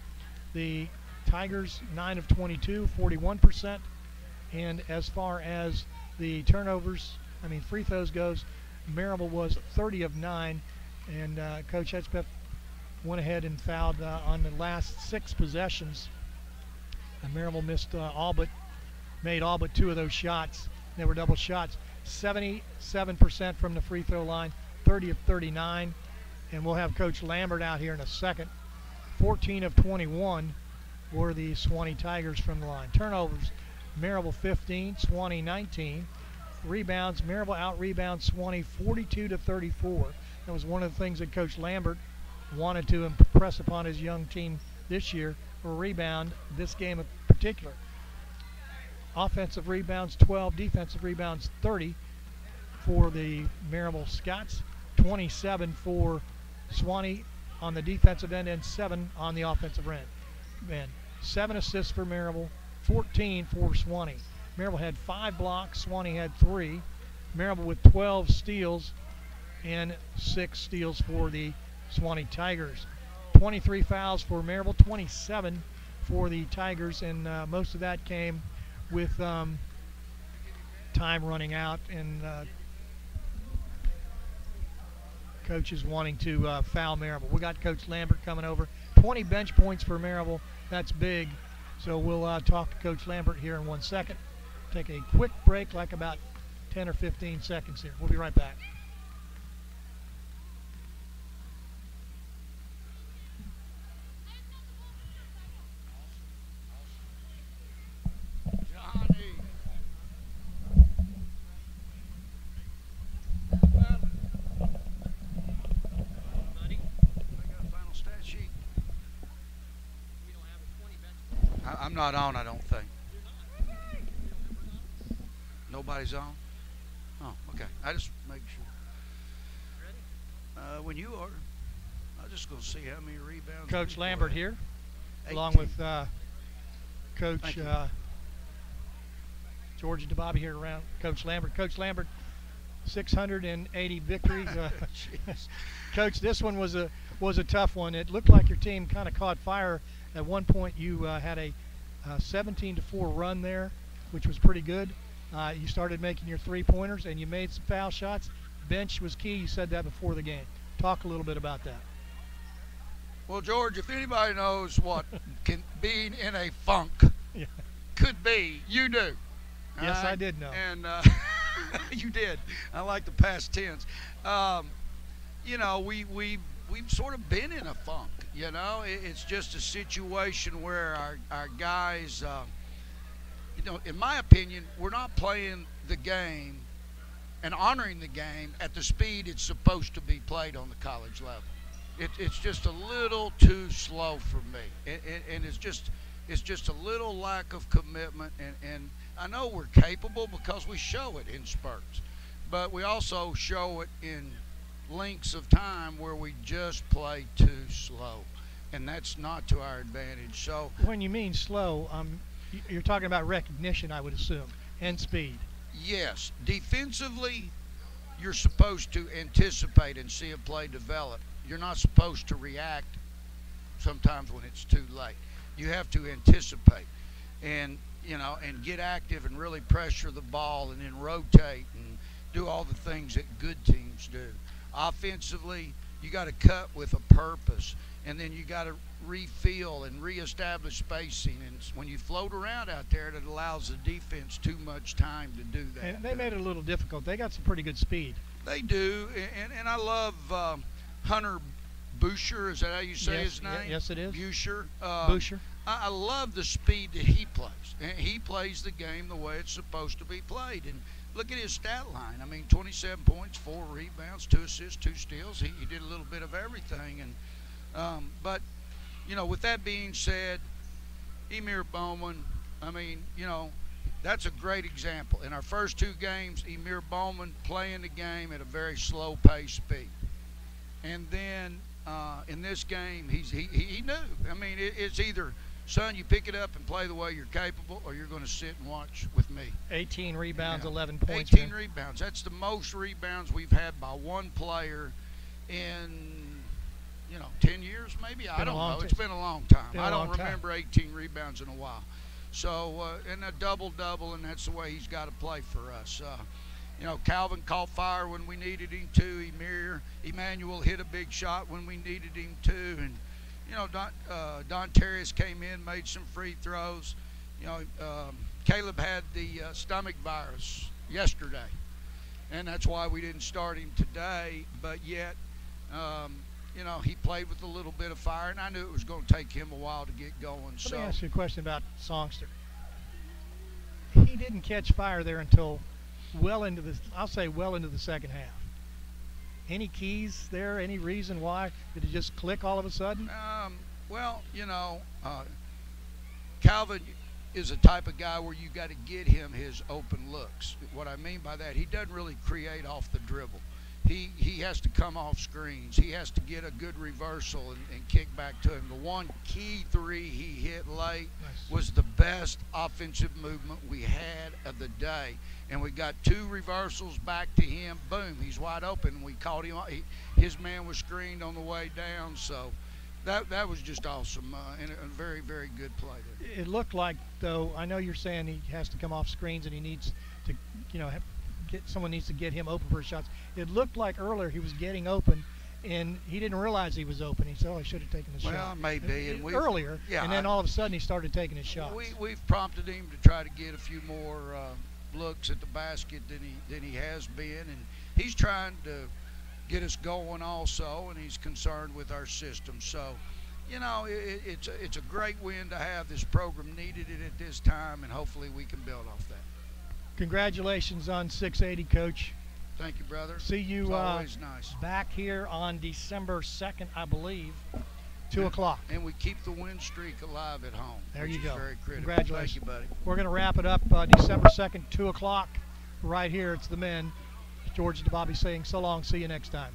The Tigers 9 of 22, 41%. And as far as the turnovers, free throws goes, Maryville was 30 of 9, and Coach Hedgepeth went ahead and fouled on the last 6 possessions. And Maryville made all but 2 of those shots. They were double shots. 77% from the free throw line, 30 of 39. And we'll have Coach Lambert out here in a second. 14 of 21 were the Sewanee Tigers from the line. Turnovers, Maryville 15, Sewanee 19. Rebounds, Maryville out-rebounds Sewanee 42-34. That was one of the things that Coach Lambert wanted to impress upon his young team this year, for rebound, this game in particular. Offensive rebounds 12, defensive rebounds 30 for the Maryville Scots, 27 for Sewanee on the defensive end, and 7 on the offensive end. 7 assists for Maryville, 14 for Sewanee. Maryville had 5 blocks, Sewanee had 3. Maryville with 12 steals and 6 steals for the Sewanee Tigers. 23 fouls for Maryville, 27 for the Tigers, and most of that came with time running out and coaches wanting to foul Maryville. We got Coach Lambert coming over. 20 bench points for Maryville. That's big. So we'll talk to Coach Lambert here in 1 second. Take a quick break, like about 10 or 15 seconds here. We'll be right back. I'm not on, I don't think. Nobody's on? Oh, okay. I just make sure. When you are, I'm just going to see how many rebounds. Coach Lambert here, 18. along with Coach George DeBobby here around Coach Lambert. Coach Lambert, 680 victories. Coach, this one was a tough one. It looked like your team kind of caught fire. At one point, you had a 17-4 run there, which was pretty good. You started making your three-pointers, and you made some foul shots. Bench was key. You said that before the game. Talk a little bit about that. Well, George, if anybody knows what being in a funk could be, you do. Yes, I did know. And you did. I like the past tense. You know, we've sort of been in a funk. You know, it's just a situation where our guys, you know, in my opinion, we're not playing the game and honoring the game at the speed it's supposed to be played on the college level. It's just a little too slow for me, and it's just a little lack of commitment. And I know we're capable because we show it in spurts, but we also show it in lengths of time where we just play too slow, and that's not to our advantage. So when you mean slow, you're talking about recognition, I would assume, and speed. Yes, defensively, you're supposed to anticipate and see a play develop. You're not supposed to react sometimes when it's too late. You have to anticipate and, you know, and get active and really pressure the ball and then rotate and do all the things that good teams do. Offensively, you got to cut with a purpose, and then you got to refill and reestablish spacing. And when you float around out there, it allows the defense too much time to do that. And they made it a little difficult. They got some pretty good speed. They do, and I love Hunter Boucher. Is that how you say his name? Yes, it is. Boucher. Boucher. I love the speed that he plays. And he plays the game the way it's supposed to be played. And look at his stat line. I mean, 27 points, 4 rebounds, 2 assists, 2 steals. He did a little bit of everything. And but, you know, with that being said, Emir Bowman, I mean, you know, that's a great example. In our first 2 games, Emir Bowman playing the game at a very slow pace speed. And then in this game, he knew. I mean, it's either, son, you pick it up and play the way you're capable, or you're going to sit and watch with me. 18 rebounds, Yeah. 11 points. 18 rebounds. That's the most rebounds we've had by one player in, you know, 10 years maybe? I don't know. It's been a long time. I don't remember 18 rebounds in a while. So, and a double-double, and that's the way he's got to play for us. You know, Calvin caught fire when we needed him to. Emmanuel hit a big shot when we needed him to. And, you know, Don Terrius came in, made some free throws. You know, Caleb had the stomach virus yesterday, and that's why we didn't start him today. But yet, you know, he played with a little bit of fire, and I knew it was going to take him a while to get going. Let me ask you a question about Songster. He didn't catch fire there until well into the second half. Any keys there? Any reason why? Did it just click all of a sudden? Well, you know, Calvin is a type of guy where you got to get him his open looks. What I mean by that, he doesn't really create off the dribble. he has to come off screens. He has to get a good reversal and kick back to him. The one key three he hit late was the best offensive movement we had of the day. And we got 2 reversals back to him. Boom, he's wide open. We caught him. His man was screened on the way down. So that was just awesome and a very, very good play there. It looked like, though, I know you're saying he has to come off screens and he needs to, someone needs to get him open for his shots. It looked like earlier he was getting open, and he didn't realize he was open. He said, "Oh, I should have taken the shot." Well, maybe. And earlier, yeah, and then all of a sudden he started taking his shots. We've prompted him to try to get a few more looks at the basket than he has been, and he's trying to get us going also, and he's concerned with our system. So, it's a great win to have. This program needed it at this time, and hopefully we can build off that. Congratulations on 680, Coach. Thank you, brother. See you it's always nice. Back here on December 2nd, I believe, 2 o'clock. And we keep the win streak alive at home. There which you is go. Very critical. Congratulations. Thank you, buddy. We're going to wrap it up December 2nd, 2 o'clock, right here. It's the men. George DeBobby saying so long. See you next time.